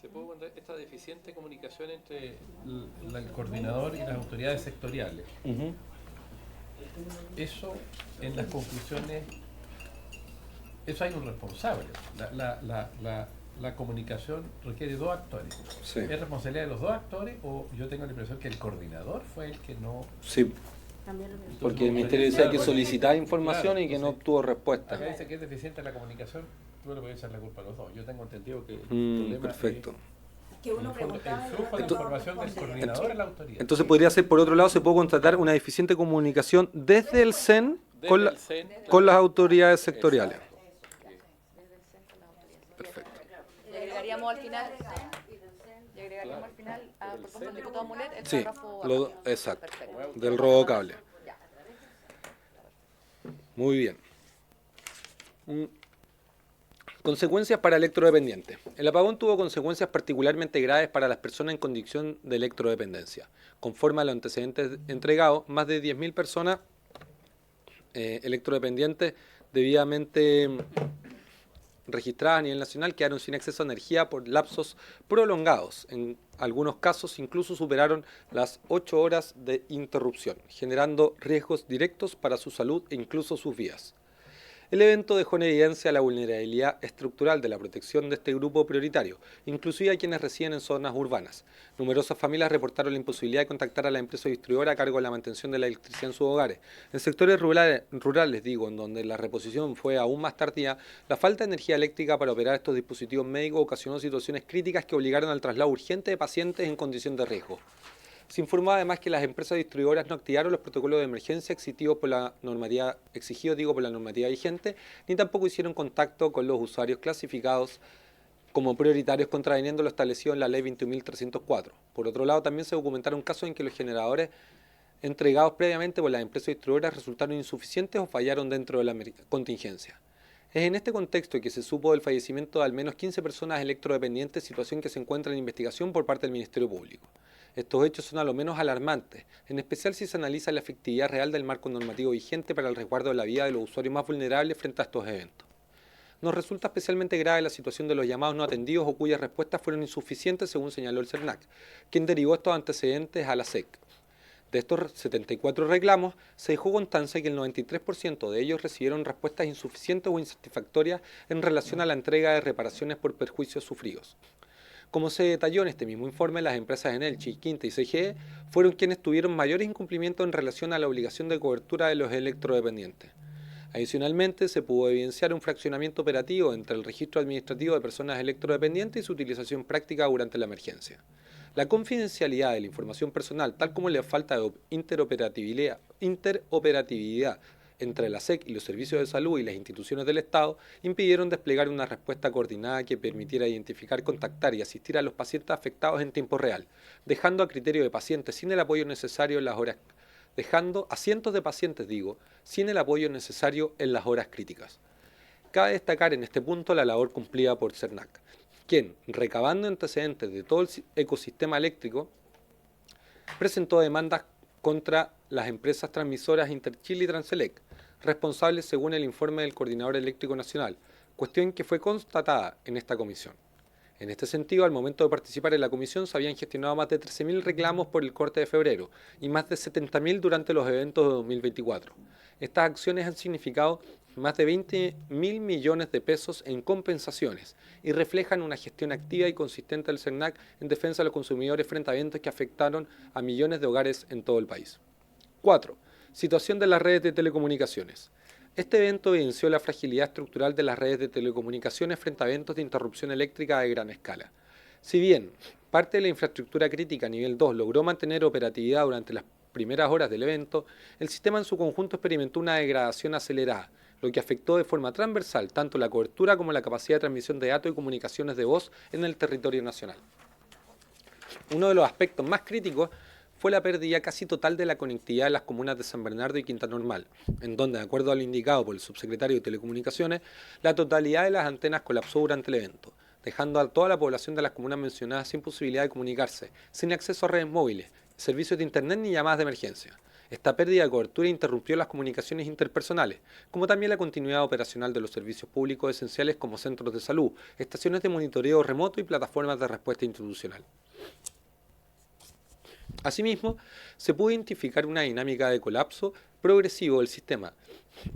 Se puede encontrar esta deficiente comunicación entre el coordinador y las autoridades sectoriales. Eso, en las conclusiones, eso hay un responsable. La comunicación requiere 2 actores. Sí. ¿Es responsabilidad de los 2 actores o yo tengo la impresión que el coordinador fue el que no... Sí, porque el Ministerio decía que solicitaba información Claro, y que no entonces, obtuvo respuesta. Acá dice que es deficiente la comunicación, tú le puedes echar la culpa a los 2. Yo tengo entendido que el Mm, problema perfecto. Que uno es el preguntaba y flujo de no información del coordinador a la autoridad. Entonces podría ser, por otro lado, se puede constatar una deficiente comunicación desde el CEN Desde con, el CEN, con las autoridades sectoriales. Perfecto. Y agregaríamos al final, a propuesta del diputado Mulet, el Sí, párrafo exacto, Perfecto. del robo cable. Ya. Muy bien. Consecuencias para electrodependientes. El apagón tuvo consecuencias particularmente graves para las personas en condición de electrodependencia. Conforme a los antecedentes entregados, más de 10.000 personas electrodependientes debidamente registradas a nivel nacional quedaron sin acceso a energía por lapsos prolongados. En algunos casos incluso superaron las 8 horas de interrupción, generando riesgos directos para su salud e incluso sus vidas. El evento dejó en evidencia la vulnerabilidad estructural de la protección de este grupo prioritario, inclusive a quienes residen en zonas urbanas. Numerosas familias reportaron la imposibilidad de contactar a la empresa distribuidora a cargo de la mantención de la electricidad en sus hogares. En sectores rurales, en donde la reposición fue aún más tardía, la falta de energía eléctrica para operar estos dispositivos médicos ocasionó situaciones críticas que obligaron al traslado urgente de pacientes en condición de riesgo. Se informó además que las empresas distribuidoras no activaron los protocolos de emergencia exigidos por la normativa vigente, ni tampoco hicieron contacto con los usuarios clasificados como prioritarios, contraviniendo lo establecido en la Ley 21.304. Por otro lado, también se documentaron casos en que los generadores entregados previamente por las empresas distribuidoras resultaron insuficientes o fallaron dentro de la contingencia. Es en este contexto que se supo del fallecimiento de al menos 15 personas electrodependientes, situación que se encuentra en investigación por parte del Ministerio Público. Estos hechos son a lo menos alarmantes, en especial si se analiza la efectividad real del marco normativo vigente para el resguardo de la vida de los usuarios más vulnerables frente a estos eventos. Nos resulta especialmente grave la situación de los llamados no atendidos o cuyas respuestas fueron insuficientes, según señaló el CERNAC, quien derivó estos antecedentes a la SEC. De estos 74 reclamos, se dejó constancia que el 93% de ellos recibieron respuestas insuficientes o insatisfactorias en relación a la entrega de reparaciones por perjuicios sufridos. Como se detalló en este mismo informe, las empresas Enel, Quinta y CGE fueron quienes tuvieron mayores incumplimientos en relación a la obligación de cobertura de los electrodependientes. Adicionalmente, se pudo evidenciar un fraccionamiento operativo entre el registro administrativo de personas electrodependientes y su utilización práctica durante la emergencia. La confidencialidad de la información personal, tal como la falta de interoperatividad entre la SEC y los servicios de salud y las instituciones del Estado, impidieron desplegar una respuesta coordinada que permitiera identificar, contactar y asistir a los pacientes afectados en tiempo real, dejando a criterio de pacientes sin el apoyo necesario en las horas, dejando a cientos de pacientes, sin el apoyo necesario en las horas críticas. Cabe destacar en este punto la labor cumplida por CERNAC, quien, recabando antecedentes de todo el ecosistema eléctrico, presentó demandas contra las empresas transmisoras Interchile y Transelec, responsables según el informe del Coordinador Eléctrico Nacional, cuestión que fue constatada en esta comisión. En este sentido, al momento de participar en la comisión se habían gestionado más de 13.000 reclamos por el corte de febrero y más de 70.000 durante los eventos de 2024. Estas acciones han significado más de 20.000 millones de pesos en compensaciones y reflejan una gestión activa y consistente del CERNAC en defensa de los consumidores frente a eventos que afectaron a millones de hogares en todo el país. 4. Situación de las redes de telecomunicaciones. Este evento evidenció la fragilidad estructural de las redes de telecomunicaciones frente a eventos de interrupción eléctrica de gran escala. Si bien parte de la infraestructura crítica a nivel 2 logró mantener operatividad durante las primeras horas del evento, el sistema en su conjunto experimentó una degradación acelerada, lo que afectó de forma transversal tanto la cobertura como la capacidad de transmisión de datos y comunicaciones de voz en el territorio nacional. Uno de los aspectos más críticos fue la pérdida casi total de la conectividad de las comunas de San Bernardo y Quinta Normal, en donde, de acuerdo a lo indicado por el subsecretario de Telecomunicaciones, la totalidad de las antenas colapsó durante el evento, dejando a toda la población de las comunas mencionadas sin posibilidad de comunicarse, sin acceso a redes móviles, servicios de internet ni llamadas de emergencia. Esta pérdida de cobertura interrumpió las comunicaciones interpersonales, como también la continuidad operacional de los servicios públicos esenciales como centros de salud, estaciones de monitoreo remoto y plataformas de respuesta institucional. Asimismo, se pudo identificar una dinámica de colapso progresivo del sistema.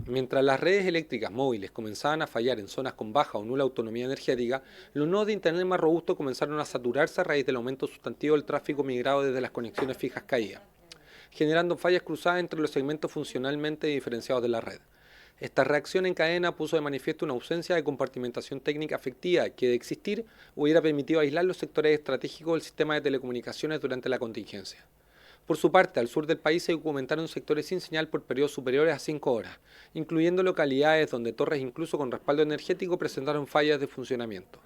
Mientras las redes eléctricas móviles comenzaban a fallar en zonas con baja o nula autonomía energética, los nodos de Internet más robustos comenzaron a saturarse a raíz del aumento sustantivo del tráfico migrado desde las conexiones fijas caídas, generando fallas cruzadas entre los segmentos funcionalmente diferenciados de la red. Esta reacción en cadena puso de manifiesto una ausencia de compartimentación técnica efectiva que, de existir, hubiera permitido aislar los sectores estratégicos del sistema de telecomunicaciones durante la contingencia. Por su parte, al sur del país se documentaron sectores sin señal por periodos superiores a 5 horas, incluyendo localidades donde torres incluso con respaldo energético presentaron fallas de funcionamiento.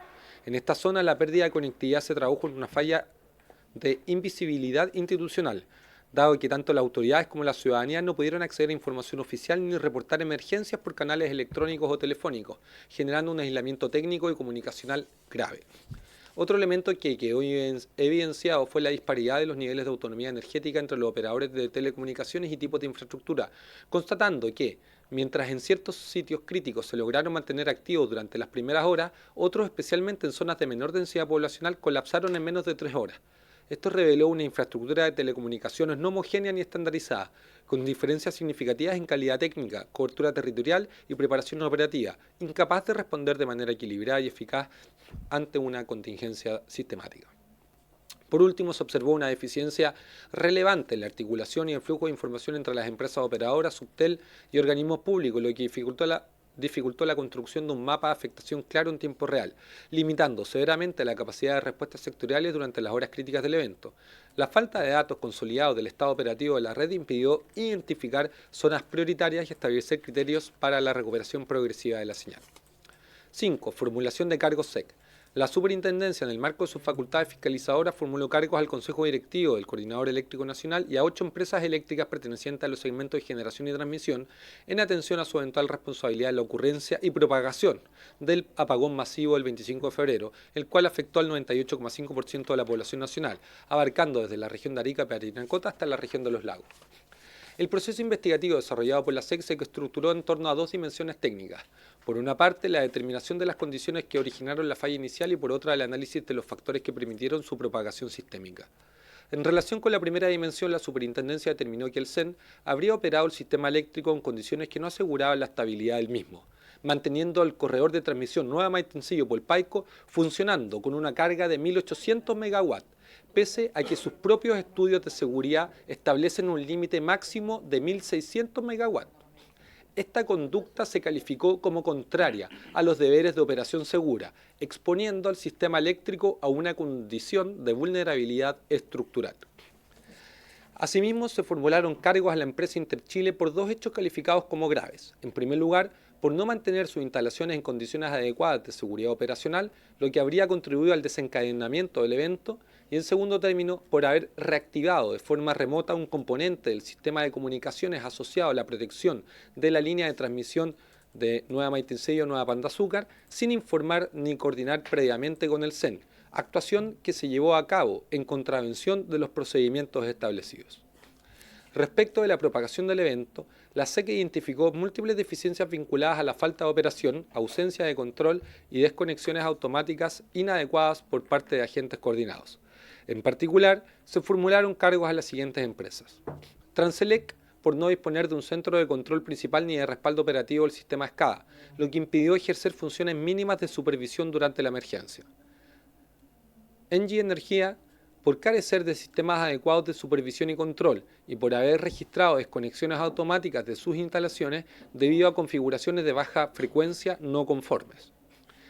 En esta zona, la pérdida de conectividad se tradujo en una falla de invisibilidad institucional, dado que tanto las autoridades como la ciudadanía no pudieron acceder a información oficial ni reportar emergencias por canales electrónicos o telefónicos, generando un aislamiento técnico y comunicacional grave. Otro elemento que quedó evidenciado fue la disparidad de los niveles de autonomía energética entre los operadores de telecomunicaciones y tipos de infraestructura, constatando que, mientras en ciertos sitios críticos se lograron mantener activos durante las primeras horas, otros, especialmente en zonas de menor densidad poblacional, colapsaron en menos de 3 horas. Esto reveló una infraestructura de telecomunicaciones no homogénea ni estandarizada, con diferencias significativas en calidad técnica, cobertura territorial y preparación operativa, incapaz de responder de manera equilibrada y eficaz ante una contingencia sistemática. Por último, se observó una deficiencia relevante en la articulación y el flujo de información entre las empresas operadoras, Subtel y organismos públicos, lo que dificultó la construcción de un mapa de afectación claro en tiempo real, limitando severamente la capacidad de respuestas sectoriales durante las horas críticas del evento. La falta de datos consolidados del estado operativo de la red impidió identificar zonas prioritarias y establecer criterios para la recuperación progresiva de la señal. 5. Formulación de cargos SEC. La Superintendencia, en el marco de sus facultades fiscalizadoras, formuló cargos al Consejo Directivo del Coordinador Eléctrico Nacional y a 8 empresas eléctricas pertenecientes a los segmentos de generación y transmisión en atención a su eventual responsabilidad en la ocurrencia y propagación del apagón masivo del 25 de febrero, el cual afectó al 98,5% de la población nacional, abarcando desde la región de Arica y Parinacota hasta la región de los lagos. El proceso investigativo desarrollado por la SEC se estructuró en torno a 2 dimensiones técnicas. Por una parte, la determinación de las condiciones que originaron la falla inicial y por otra, el análisis de los factores que permitieron su propagación sistémica. En relación con la primera dimensión, la Superintendencia determinó que el CEN habría operado el sistema eléctrico en condiciones que no aseguraban la estabilidad del mismo, manteniendo el corredor de transmisión Nueva Maitencillo-Polpaico funcionando con una carga de 1.800 megawatts, pese a que sus propios estudios de seguridad establecen un límite máximo de 1.600 megawatts. esta conducta se calificó como contraria a los deberes de operación segura, exponiendo al sistema eléctrico a una condición de vulnerabilidad estructural. Asimismo, se formularon cargos a la empresa Interchile por 2 hechos calificados como graves. En primer lugar, por no mantener sus instalaciones en condiciones adecuadas de seguridad operacional, lo que habría contribuido al desencadenamiento del evento, y en segundo término, por haber reactivado de forma remota un componente del sistema de comunicaciones asociado a la protección de la línea de transmisión de Nueva Maitensello o Nueva Pan de Azúcar, sin informar ni coordinar previamente con el CEN, actuación que se llevó a cabo en contravención de los procedimientos establecidos. Respecto de la propagación del evento, la SEC identificó múltiples deficiencias vinculadas a la falta de operación, ausencia de control y desconexiones automáticas inadecuadas por parte de agentes coordinados. En particular, se formularon cargos a las siguientes empresas. Transelec, por no disponer de un centro de control principal ni de respaldo operativo del sistema SCADA, lo que impidió ejercer funciones mínimas de supervisión durante la emergencia. Engie Energía, por carecer de sistemas adecuados de supervisión y control y por haber registrado desconexiones automáticas de sus instalaciones debido a configuraciones de baja frecuencia no conformes.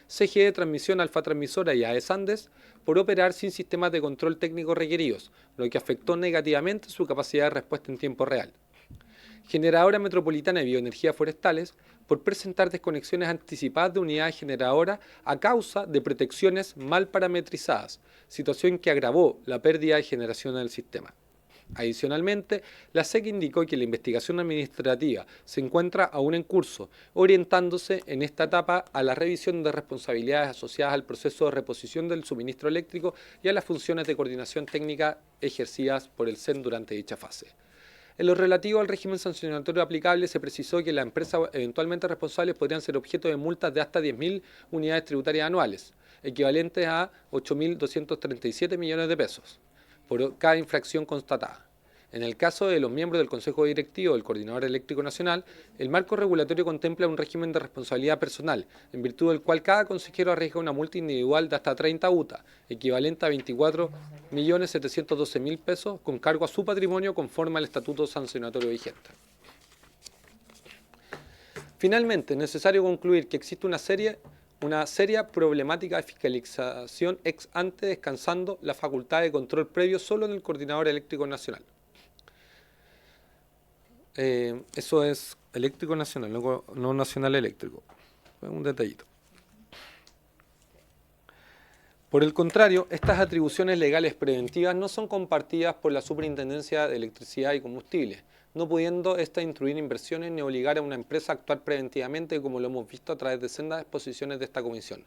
CGE Transmisión Alfa Transmisora y AES Andes, por operar sin sistemas de control técnico requeridos, lo que afectó negativamente su capacidad de respuesta en tiempo real. Generadora Metropolitana de Bioenergías Forestales, por presentar desconexiones anticipadas de unidades generadoras a causa de protecciones mal parametrizadas, situación que agravó la pérdida de generación del sistema. Adicionalmente, la SEC indicó que la investigación administrativa se encuentra aún en curso, orientándose en esta etapa a la revisión de responsabilidades asociadas al proceso de reposición del suministro eléctrico y a las funciones de coordinación técnica ejercidas por el CEN durante dicha fase. En lo relativo al régimen sancionatorio aplicable, se precisó que las empresas eventualmente responsables podrían ser objeto de multas de hasta 10.000 unidades tributarias anuales, equivalentes a 8.237 millones de pesos, por cada infracción constatada. En el caso de los miembros del Consejo Directivo del Coordinador Eléctrico Nacional, el marco regulatorio contempla un régimen de responsabilidad personal, en virtud del cual cada consejero arriesga una multa individual de hasta 30 UTA, equivalente a 24.712.000 pesos, con cargo a su patrimonio conforme al estatuto sancionatorio vigente. Finalmente, es necesario concluir que existe una seria problemática de fiscalización ex ante, descansando la facultad de control previo solo en el Coordinador Eléctrico Nacional. Eso es eléctrico nacional, no nacional eléctrico. Un detallito. Por el contrario, estas atribuciones legales preventivas no son compartidas por la Superintendencia de Electricidad y Combustibles, no pudiendo ésta instruir inversiones ni obligar a una empresa a actuar preventivamente, como lo hemos visto a través de sendas exposiciones de esta comisión,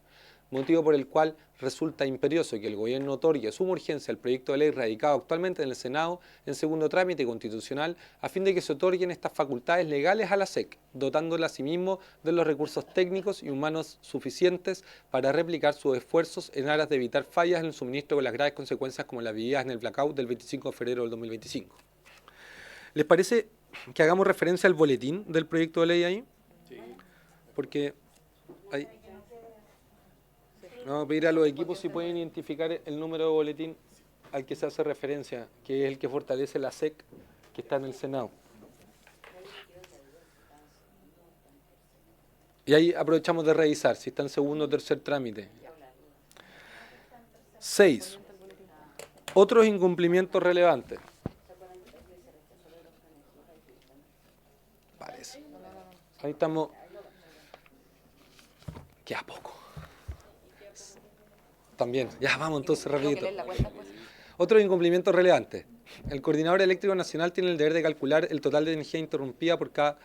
motivo por el cual resulta imperioso que el Gobierno otorgue suma urgencia al proyecto de ley radicado actualmente en el Senado en segundo trámite constitucional, a fin de que se otorguen estas facultades legales a la SEC, dotándola asimismo de los recursos técnicos y humanos suficientes para replicar sus esfuerzos en aras de evitar fallas en el suministro con las graves consecuencias como las vividas en el blackout del 25 de febrero del 2025. ¿Les parece que hagamos referencia al boletín del proyecto de ley ahí? Sí. Porque hay... Vamos a pedir a los equipos si pueden identificar el número de boletín al que se hace referencia, que es el que fortalece la SEC, que está en el Senado. Y ahí aprovechamos de revisar si está en segundo o tercer trámite. 6. Otros incumplimientos relevantes. Parece. Ahí estamos. Queda poco. También, ya vamos entonces rapidito. Otro incumplimiento relevante. El Coordinador Eléctrico Nacional tiene el deber de calcular el total de energía interrumpida por cada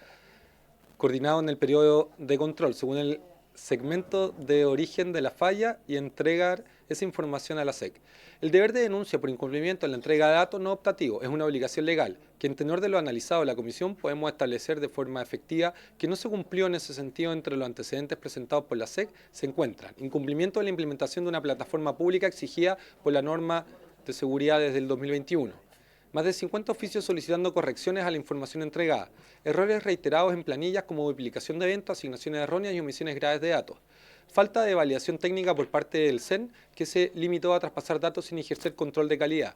coordinado en el periodo de control, según el segmento de origen de la falla, y entregar esa información a la SEC. El deber de denuncia por incumplimiento en la entrega de datos no optativo es una obligación legal, que en tenor de lo analizado en la Comisión podemos establecer de forma efectiva que no se cumplió en ese sentido. Entre los antecedentes presentados por la SEC se encuentran incumplimiento de la implementación de una plataforma pública exigida por la norma de seguridad desde el 2021, más de 50 oficios solicitando correcciones a la información entregada, errores reiterados en planillas como duplicación de eventos, asignaciones erróneas y omisiones graves de datos, falta de validación técnica por parte del CEN, que se limitó a traspasar datos sin ejercer control de calidad,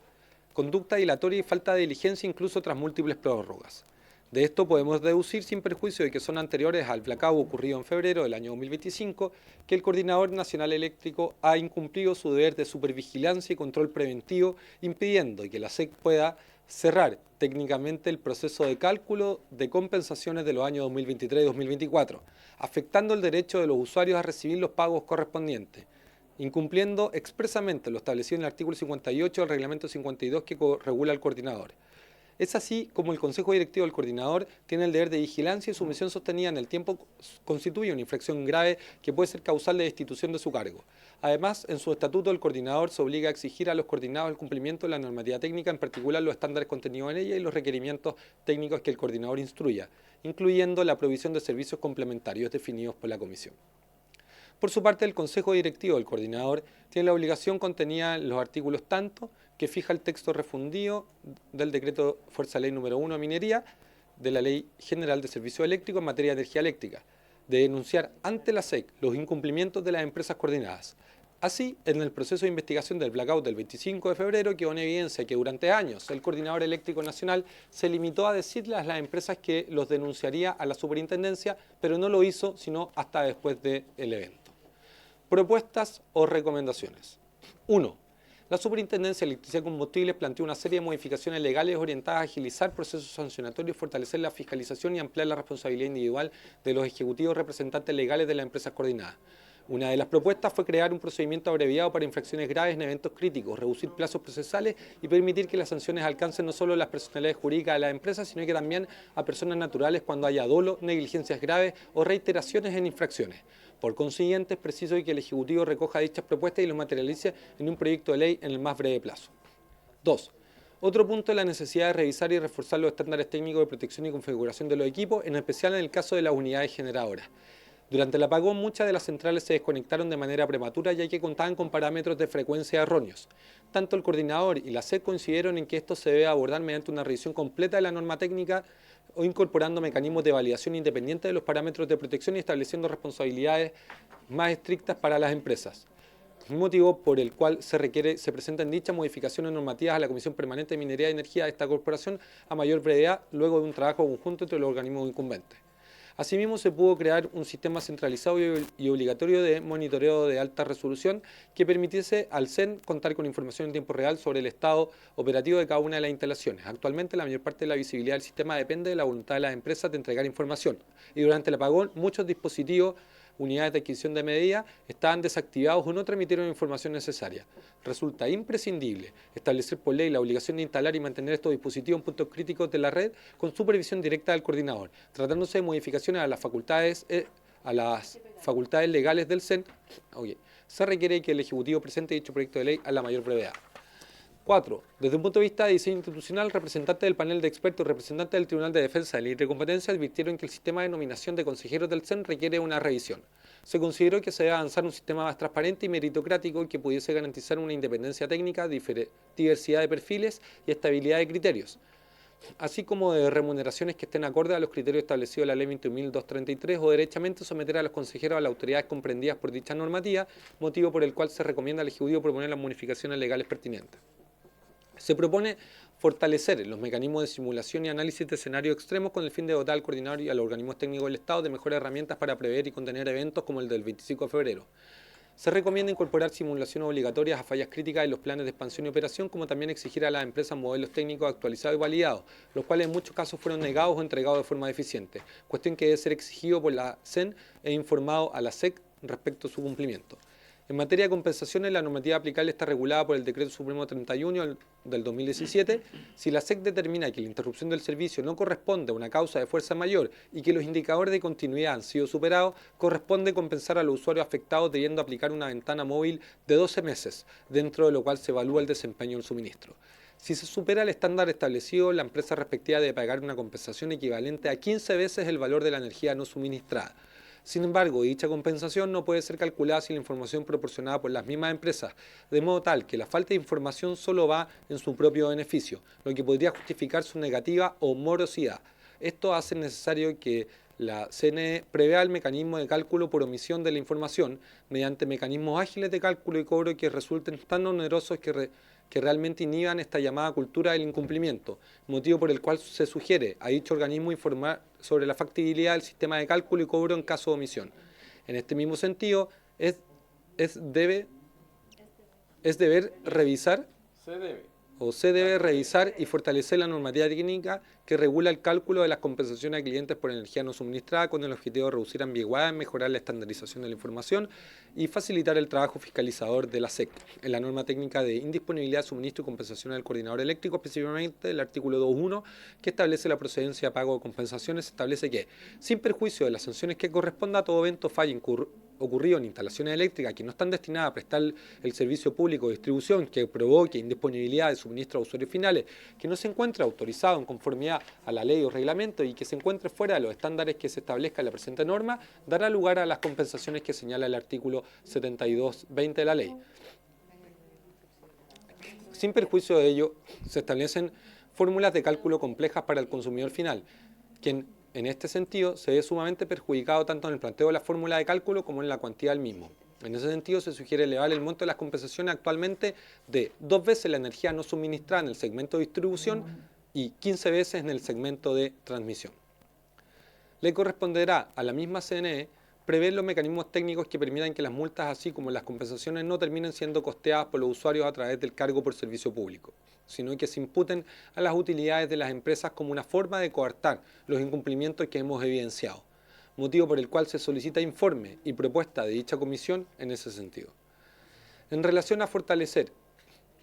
conducta dilatoria y falta de diligencia incluso tras múltiples prórrogas. De esto podemos deducir, sin perjuicio de que son anteriores al blackout ocurrido en febrero del año 2025, que el Coordinador Nacional Eléctrico ha incumplido su deber de supervigilancia y control preventivo, impidiendo que la SEC pueda cerrar técnicamente el proceso de cálculo de compensaciones de los años 2023 y 2024, afectando el derecho de los usuarios a recibir los pagos correspondientes, incumpliendo expresamente lo establecido en el artículo 58 del reglamento 52 que regula al coordinador. Es así como el Consejo Directivo del Coordinador tiene el deber de vigilancia y su misión sostenida en el tiempo constituye una infracción grave que puede ser causal de destitución de su cargo. Además, en su estatuto el Coordinador se obliga a exigir a los coordinados el cumplimiento de la normativa técnica, en particular los estándares contenidos en ella y los requerimientos técnicos que el Coordinador instruya, incluyendo la provisión de servicios complementarios definidos por la Comisión. Por su parte, el Consejo Directivo del Coordinador tiene la obligación contenida en los artículos tanto que fija el texto refundido del Decreto Fuerza Ley número 1 de Minería, de la Ley General de Servicios Eléctricos en materia de energía eléctrica, de denunciar ante la SEC los incumplimientos de las empresas coordinadas. Así, en el proceso de investigación del blackout del 25 de febrero quedó en evidencia que durante años el Coordinador Eléctrico Nacional se limitó a decirle a las empresas que los denunciaría a la superintendencia, pero no lo hizo sino hasta después del evento. Propuestas o recomendaciones. 1. La Superintendencia de Electricidad y Combustibles planteó una serie de modificaciones legales orientadas a agilizar procesos sancionatorios, fortalecer la fiscalización y ampliar la responsabilidad individual de los ejecutivos representantes legales de las empresas coordinadas. Una de las propuestas fue crear un procedimiento abreviado para infracciones graves en eventos críticos, reducir plazos procesales y permitir que las sanciones alcancen no solo las personalidades jurídicas de las empresas, sino que también a personas naturales cuando haya dolo, negligencias graves o reiteraciones en infracciones. Por consiguiente, es preciso que el Ejecutivo recoja dichas propuestas y los materialice en un proyecto de ley en el más breve plazo. 2. Otro punto es la necesidad de revisar y reforzar los estándares técnicos de protección y configuración de los equipos, en especial en el caso de las unidades generadoras. Durante el apagón, muchas de las centrales se desconectaron de manera prematura ya que contaban con parámetros de frecuencia erróneos. Tanto el coordinador y la SEC coincidieron en que esto se debe abordar mediante una revisión completa de la norma técnica o incorporando mecanismos de validación independientes de los parámetros de protección y estableciendo responsabilidades más estrictas para las empresas. Motivo por el cual se presentan dichas modificaciones normativas a la Comisión Permanente de Minería y Energía de esta corporación a mayor brevedad luego de un trabajo conjunto entre los organismos incumbentes. Asimismo, se pudo crear un sistema centralizado y obligatorio de monitoreo de alta resolución que permitiese al CEN contar con información en tiempo real sobre el estado operativo de cada una de las instalaciones. Actualmente, la mayor parte de la visibilidad del sistema depende de la voluntad de las empresas de entregar información. Y durante el apagón, muchos dispositivos, unidades de adquisición de medida, estaban desactivados o no transmitieron información necesaria. Resulta imprescindible establecer por ley la obligación de instalar y mantener estos dispositivos en puntos críticos de la red con supervisión directa del coordinador. Tratándose de modificaciones a las facultades legales del CEN, se requiere que el Ejecutivo presente dicho proyecto de ley a la mayor brevedad. 4. Desde un punto de vista de diseño institucional, representantes del panel de expertos y representantes del Tribunal de Defensa de la Libre Competencia advirtieron que el sistema de nominación de consejeros del CEN requiere una revisión. Se consideró que se debe avanzar un sistema más transparente y meritocrático que pudiese garantizar una independencia técnica, diversidad de perfiles y estabilidad de criterios, así como de remuneraciones que estén acordes a los criterios establecidos en la Ley 21.233 o derechamente someter a los consejeros a las autoridades comprendidas por dicha normativa, motivo por el cual se recomienda al Ejecutivo proponer las modificaciones legales pertinentes. Se propone fortalecer los mecanismos de simulación y análisis de escenarios extremos con el fin de dotar al coordinador y a los organismos técnicos del Estado de mejores herramientas para prever y contener eventos como el del 25 de febrero. Se recomienda incorporar simulaciones obligatorias a fallas críticas en los planes de expansión y operación, como también exigir a las empresas modelos técnicos actualizados y validados, los cuales en muchos casos fueron negados o entregados de forma deficiente, cuestión que debe ser exigido por la CEN e informado a la SEC respecto a su cumplimiento. En materia de compensaciones, la normativa aplicable está regulada por el Decreto Supremo 31 del 2017. Si la SEC determina que la interrupción del servicio no corresponde a una causa de fuerza mayor y que los indicadores de continuidad han sido superados, corresponde compensar a los usuarios afectados debiendo aplicar una ventana móvil de 12 meses, dentro de lo cual se evalúa el desempeño del suministro. Si se supera el estándar establecido, la empresa respectiva debe pagar una compensación equivalente a 15 veces el valor de la energía no suministrada. Sin embargo, dicha compensación no puede ser calculada sin la información proporcionada por las mismas empresas, de modo tal que la falta de información solo va en su propio beneficio, lo que podría justificar su negativa o morosidad. Esto hace necesario que la CNE prevea el mecanismo de cálculo por omisión de la información mediante mecanismos ágiles de cálculo y cobro que resulten tan onerosos que realmente inhiban esta llamada cultura del incumplimiento, motivo por el cual se sugiere a dicho organismo informar sobre la factibilidad del sistema de cálculo y cobro en caso de omisión. En este mismo sentido, es deber revisar se debe revisar y fortalecer la normativa técnica que regula el cálculo de las compensaciones a clientes por energía no suministrada con el objetivo de reducir ambigüedades, mejorar la estandarización de la información y facilitar el trabajo fiscalizador de la SEC. En la norma técnica de indisponibilidad, suministro y compensación del coordinador eléctrico, específicamente el artículo 2.1, que establece la procedencia de pago de compensaciones, establece que, sin perjuicio de las sanciones que corresponda a todo evento fallo ocurrido en instalaciones eléctricas que no están destinadas a prestar el servicio público de distribución que provoque indisponibilidad de suministro a usuarios finales, que no se encuentre autorizado en conformidad a la ley o reglamento y que se encuentre fuera de los estándares que se establezca en la presente norma, dará lugar a las compensaciones que señala el artículo 72.20 de la ley. Sin perjuicio de ello, se establecen fórmulas de cálculo complejas para el consumidor final, quien en este sentido se ve sumamente perjudicado tanto en el planteo de la fórmula de cálculo como en la cuantía del mismo. En ese sentido se sugiere elevar el monto de las compensaciones actualmente de 2 veces la energía no suministrada en el segmento de distribución y 15 veces en el segmento de transmisión. Le corresponderá a la misma CNE prever los mecanismos técnicos que permitan que las multas así como las compensaciones no terminen siendo costeadas por los usuarios a través del cargo por servicio público, sino que se imputen a las utilidades de las empresas como una forma de coartar los incumplimientos que hemos evidenciado, motivo por el cual se solicita informe y propuesta de dicha comisión en ese sentido. En relación a fortalecer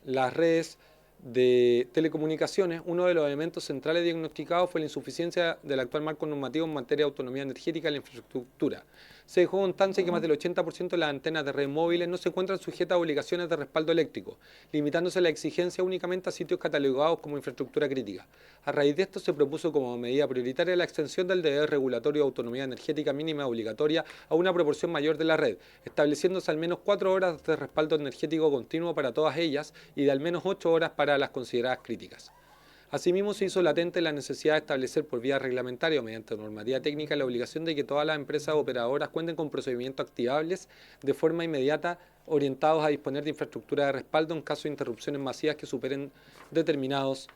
las redes de telecomunicaciones, uno de los elementos centrales diagnosticados fue la insuficiencia del actual marco normativo en materia de autonomía energética y la infraestructura. Se dejó constancia que más del 80% de las antenas de redes móviles no se encuentran sujetas a obligaciones de respaldo eléctrico, limitándose la exigencia únicamente a sitios catalogados como infraestructura crítica. A raíz de esto se propuso como medida prioritaria la extensión del deber regulatorio de autonomía energética mínima obligatoria a una proporción mayor de la red, estableciéndose al menos 4 horas de respaldo energético continuo para todas ellas y de al menos 8 horas para las consideradas críticas. Asimismo, se hizo latente la necesidad de establecer por vía reglamentaria o mediante normativa técnica la obligación de que todas las empresas operadoras cuenten con procedimientos activables de forma inmediata orientados a disponer de infraestructura de respaldo en caso de interrupciones masivas que superen determinados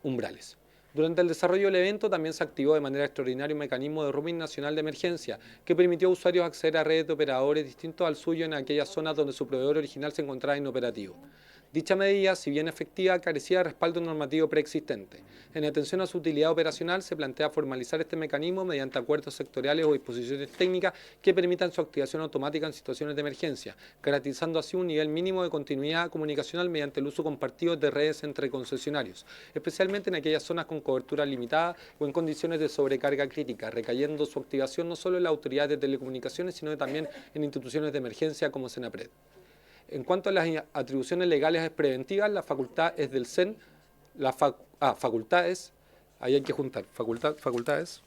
umbrales. Durante el desarrollo del evento también se activó de manera extraordinaria un mecanismo de roaming nacional de emergencia que permitió a usuarios acceder a redes de operadores distintos al suyo en aquellas zonas donde su proveedor original se encontraba inoperativo. Dicha medida, si bien efectiva, carecía de respaldo normativo preexistente. En atención a su utilidad operacional, se plantea formalizar este mecanismo mediante acuerdos sectoriales o disposiciones técnicas que permitan su activación automática en situaciones de emergencia, garantizando así un nivel mínimo de continuidad comunicacional mediante el uso compartido de redes entre concesionarios, especialmente en aquellas zonas con cobertura limitada o en condiciones de sobrecarga crítica, recayendo su activación no solo en la autoridad de telecomunicaciones, sino también en instituciones de emergencia como Senapred. En cuanto a las atribuciones legales preventivas, la facultad es del CEN, facultades, ahí hay que juntar, facultades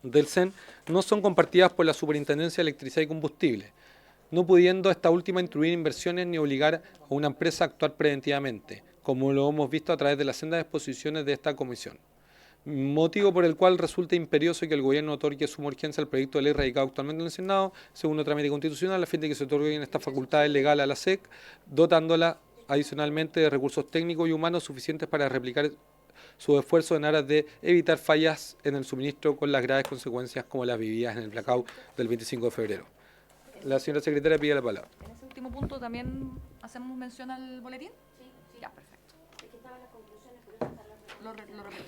del CEN no son compartidas por la Superintendencia de Electricidad y Combustible, no pudiendo esta última incluir inversiones ni obligar a una empresa a actuar preventivamente, como lo hemos visto a través de las sendas exposiciones de esta comisión. Motivo por el cual resulta imperioso que el gobierno otorgue suma urgencia al proyecto de ley radicado actualmente en el Senado, segundo trámite constitucional, a fin de que se otorguen estas facultades legales a la SEC, dotándola adicionalmente de recursos técnicos y humanos suficientes para replicar sus esfuerzos en aras de evitar fallas en el suministro con las graves consecuencias como las vividas en el blackout del 25 de febrero. La señora secretaria pide la palabra. En ese último punto también hacemos mención al boletín. Sí. Ya, perfecto.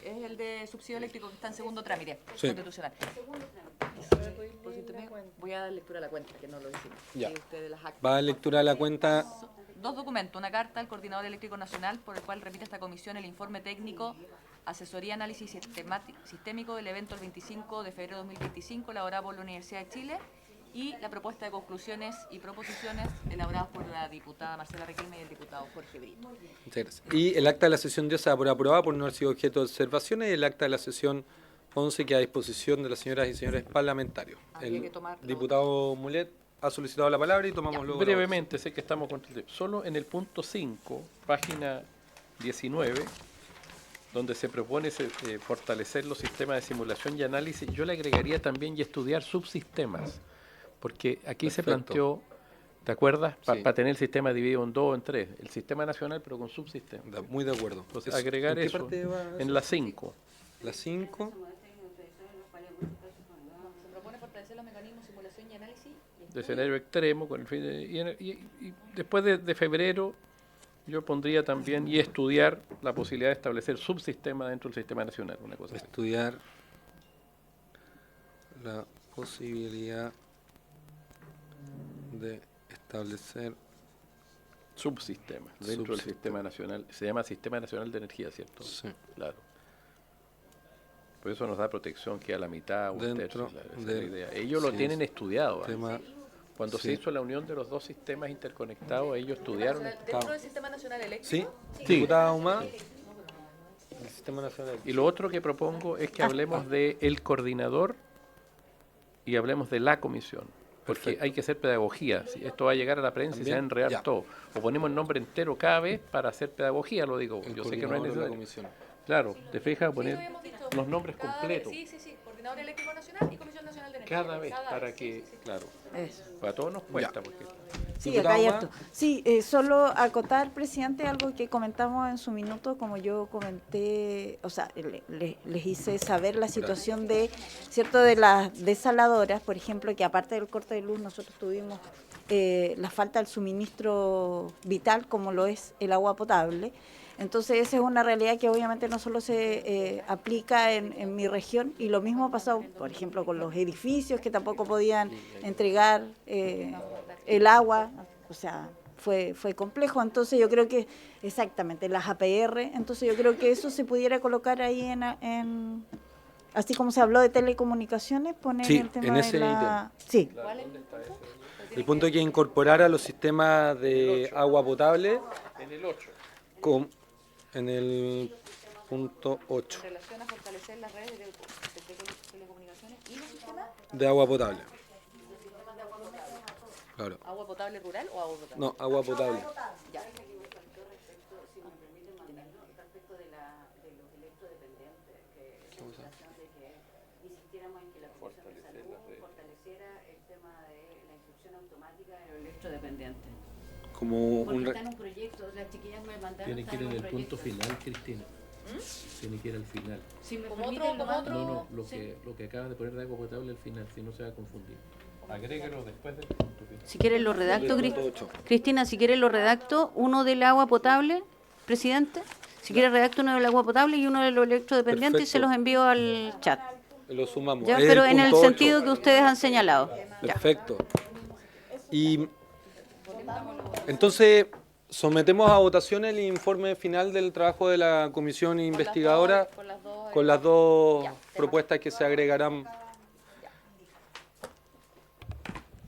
Es el de subsidio eléctrico que está en segundo trámite constitucional. Por si internet, voy a dar lectura a la cuenta, que no lo hicimos. Ya. Ustedes las actas. Va a dar lectura a la cuenta. 2 documentos, una carta al Coordinador Eléctrico Nacional por el cual remite esta comisión el informe técnico Asesoría Análisis Sistémico del evento el 25 de febrero de 2025 elaborado por la Universidad de Chile y la propuesta de conclusiones y proposiciones elaboradas por la diputada Marcela Riquelme y el diputado Jorge Brito. Muchas gracias. Y el acta de la sesión 10 se da por aprobada por no haber sido objeto de observaciones y el acta de la sesión 11 queda a disposición de las señoras y señores parlamentarios. Habría El que tomarlo. diputado Mulet ha solicitado la palabra y tomamos luego. Brevemente, sé que estamos contra el tiempo. Solo en el punto 5, página 19, donde se propone fortalecer los sistemas de simulación y análisis, yo le agregaría también y estudiar subsistemas, porque aquí se Perfecto. planteó ¿Te acuerdas? Sí. Para tener el sistema dividido en 2 o en 3. El sistema nacional, pero con subsistemas. Muy de acuerdo. Entonces, Eso. agregar ¿En qué eso parte va eso? en la 5. La 5. Se propone fortalecer los mecanismos de simulación y análisis De escenario extremo, con el fin y después de febrero yo pondría también y estudiar la posibilidad de establecer subsistemas dentro del sistema nacional, una cosa así. Estudiar la posibilidad de establecer Subsistemas dentro del sistema nacional. Se llama Sistema Nacional de Energía, ¿cierto? Sí. Claro. Por eso nos da protección que a la mitad o un Dentro tercio, esa es la del idea. Ellos lo tienen estudiado. tema. Cuando se Sí. hizo la unión de los dos sistemas interconectados, ellos estudiaron. dentro del Sistema Nacional ¿Sí? Eléctrico. Diputada Humá. El sistema nacional. Y lo otro que propongo es que hablemos de el coordinador y hablemos de la comisión. Porque Perfecto. hay que hacer pedagogía. Si esto va a llegar a la prensa y se va a También, enredar ya. todo. O ponemos el nombre entero cada vez para hacer pedagogía, lo digo. El Yo sé que no es coordinador de la necesario. comisión. Claro, te fijas, Sí, poner lo habíamos dicho. los nombres Cada completos. vez, sí. Coordinador Eléctrico Nacional y Comisión Nacional de Energía. Cada vez, para que, claro, Eso. para todos nos cuesta. Porque Sí, Diputada acá hay Humá. harto. Sí, solo acotar, presidente, algo que comentamos en su minuto, como yo comenté, o sea, les hice saber la situación de, ¿cierto?, de las desaladoras, por ejemplo, que aparte del corte de luz nosotros tuvimos la falta del suministro vital, como lo es el agua potable. Entonces esa es una realidad que obviamente no solo se aplica en mi región, y lo mismo ha pasado, por ejemplo, con los edificios que tampoco podían entregar el agua, o sea, fue complejo. Entonces yo creo que, exactamente, las APR, entonces yo creo que eso se pudiera colocar ahí en así como se habló de telecomunicaciones, poner Sí, el tema en ese de la... Sí, ¿Cuál es el punto? El punto es que incorporar a los sistemas de agua potable en el 8. en el punto 8 En relación a fortalecer las redes de telecomunicaciones y los sistemas. de agua potable. Claro. ¿Agua potable rural o agua potable? No, agua potable. Ya. Respecto de los electrodependientes, que esa situación de que insistiéramos en que la Comisión de Salud fortaleciera el tema de la inscripción automática de los electrodependientes. Como Porque un está en un proyecto, las chiquillas me mandaron. Tiene que ir en el punto final. final, Cristina. Tiene que ir al final. Si me Como permiten, otro- lo como mando. No, Sí. lo que acabas de poner de agua potable al final, si no se va a confundir. Agrégalo después del punto final. Si quieres lo redacto, El punto 8. Cristina, si quieres lo redacto, uno del agua potable, presidente. Si quieres redacto uno del agua potable y uno de los electrodependientes y se Perfecto. los envío al chat. Lo sumamos. Ya, Es pero en el punto 8. sentido que ustedes han señalado. Ya. Perfecto. Y entonces sometemos a votación el informe final del trabajo de la comisión investigadora con las dos Ya, propuestas que se agregarán.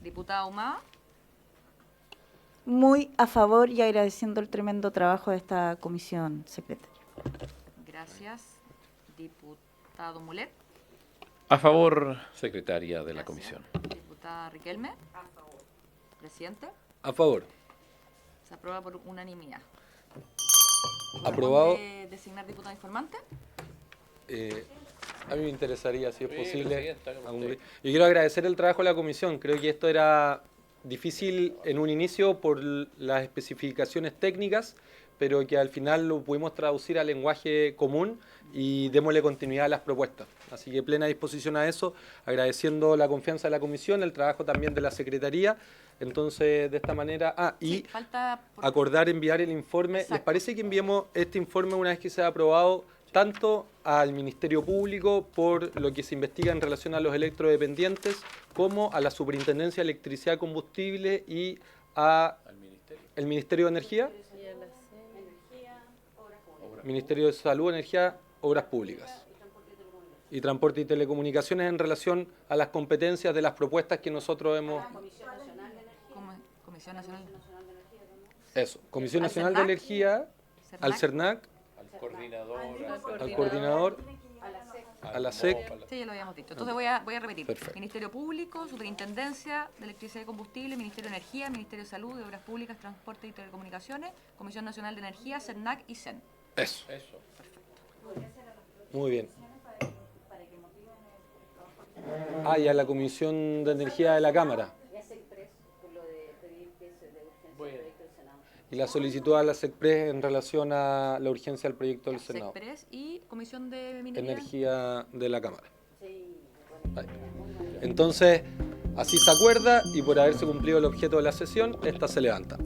Diputada Humá. muy a favor y agradeciendo el tremendo trabajo de esta comisión, secretaria. Gracias. Diputado Mulet. A favor, secretaria de la comisión. Diputada Riquelme. A favor. Presidente. A favor. Se aprueba por unanimidad. Aprobado. ¿Corresponde designar diputado informante? A mí me interesaría, si es Sí, posible. presidenta, haga algún usted. día. Yo quiero agradecer el trabajo de la comisión. Creo que esto era difícil en un inicio por las especificaciones técnicas, pero que al final lo pudimos traducir al lenguaje común y démosle continuidad a las propuestas. Así que plena disposición a eso, agradeciendo la confianza de la comisión, el trabajo también de la Secretaría. Entonces, de esta manera... Sí, falta acordar enviar el informe. ¿Les Exacto. parece que enviemos este informe una vez que sea aprobado tanto al Ministerio Público por lo que se investiga en relación a los electrodependientes, como a la Superintendencia de Electricidad y Combustible y a el Ministerio de Energía? Ministerio de Salud, Energía, Obras Públicas y Transporte y Telecomunicaciones en relación a las competencias de las propuestas que nosotros hemos... Comisión Nacional. Eso, Comisión ¿Al Nacional de CERNAC? Energía, al CERNAC, Al coordinador. al coordinador, a la SEC. Sí, ya lo habíamos dicho. Entonces voy a repetir. Perfecto. Ministerio Público, Superintendencia de Electricidad y Combustible, Ministerio de Energía, Ministerio de Salud, de Obras Públicas, Transporte y Telecomunicaciones, Comisión Nacional de Energía, CERNAC y CEN. Eso. Eso. Muy bien. Y a la Comisión de Energía de la Cámara. la solicitud a la SECPRES en relación a la urgencia del proyecto del Senado. SECPRES y Comisión de Minería. Energía de la Cámara. Ahí. Entonces, así se acuerda y por haberse cumplido el objeto de la sesión, esta se levanta.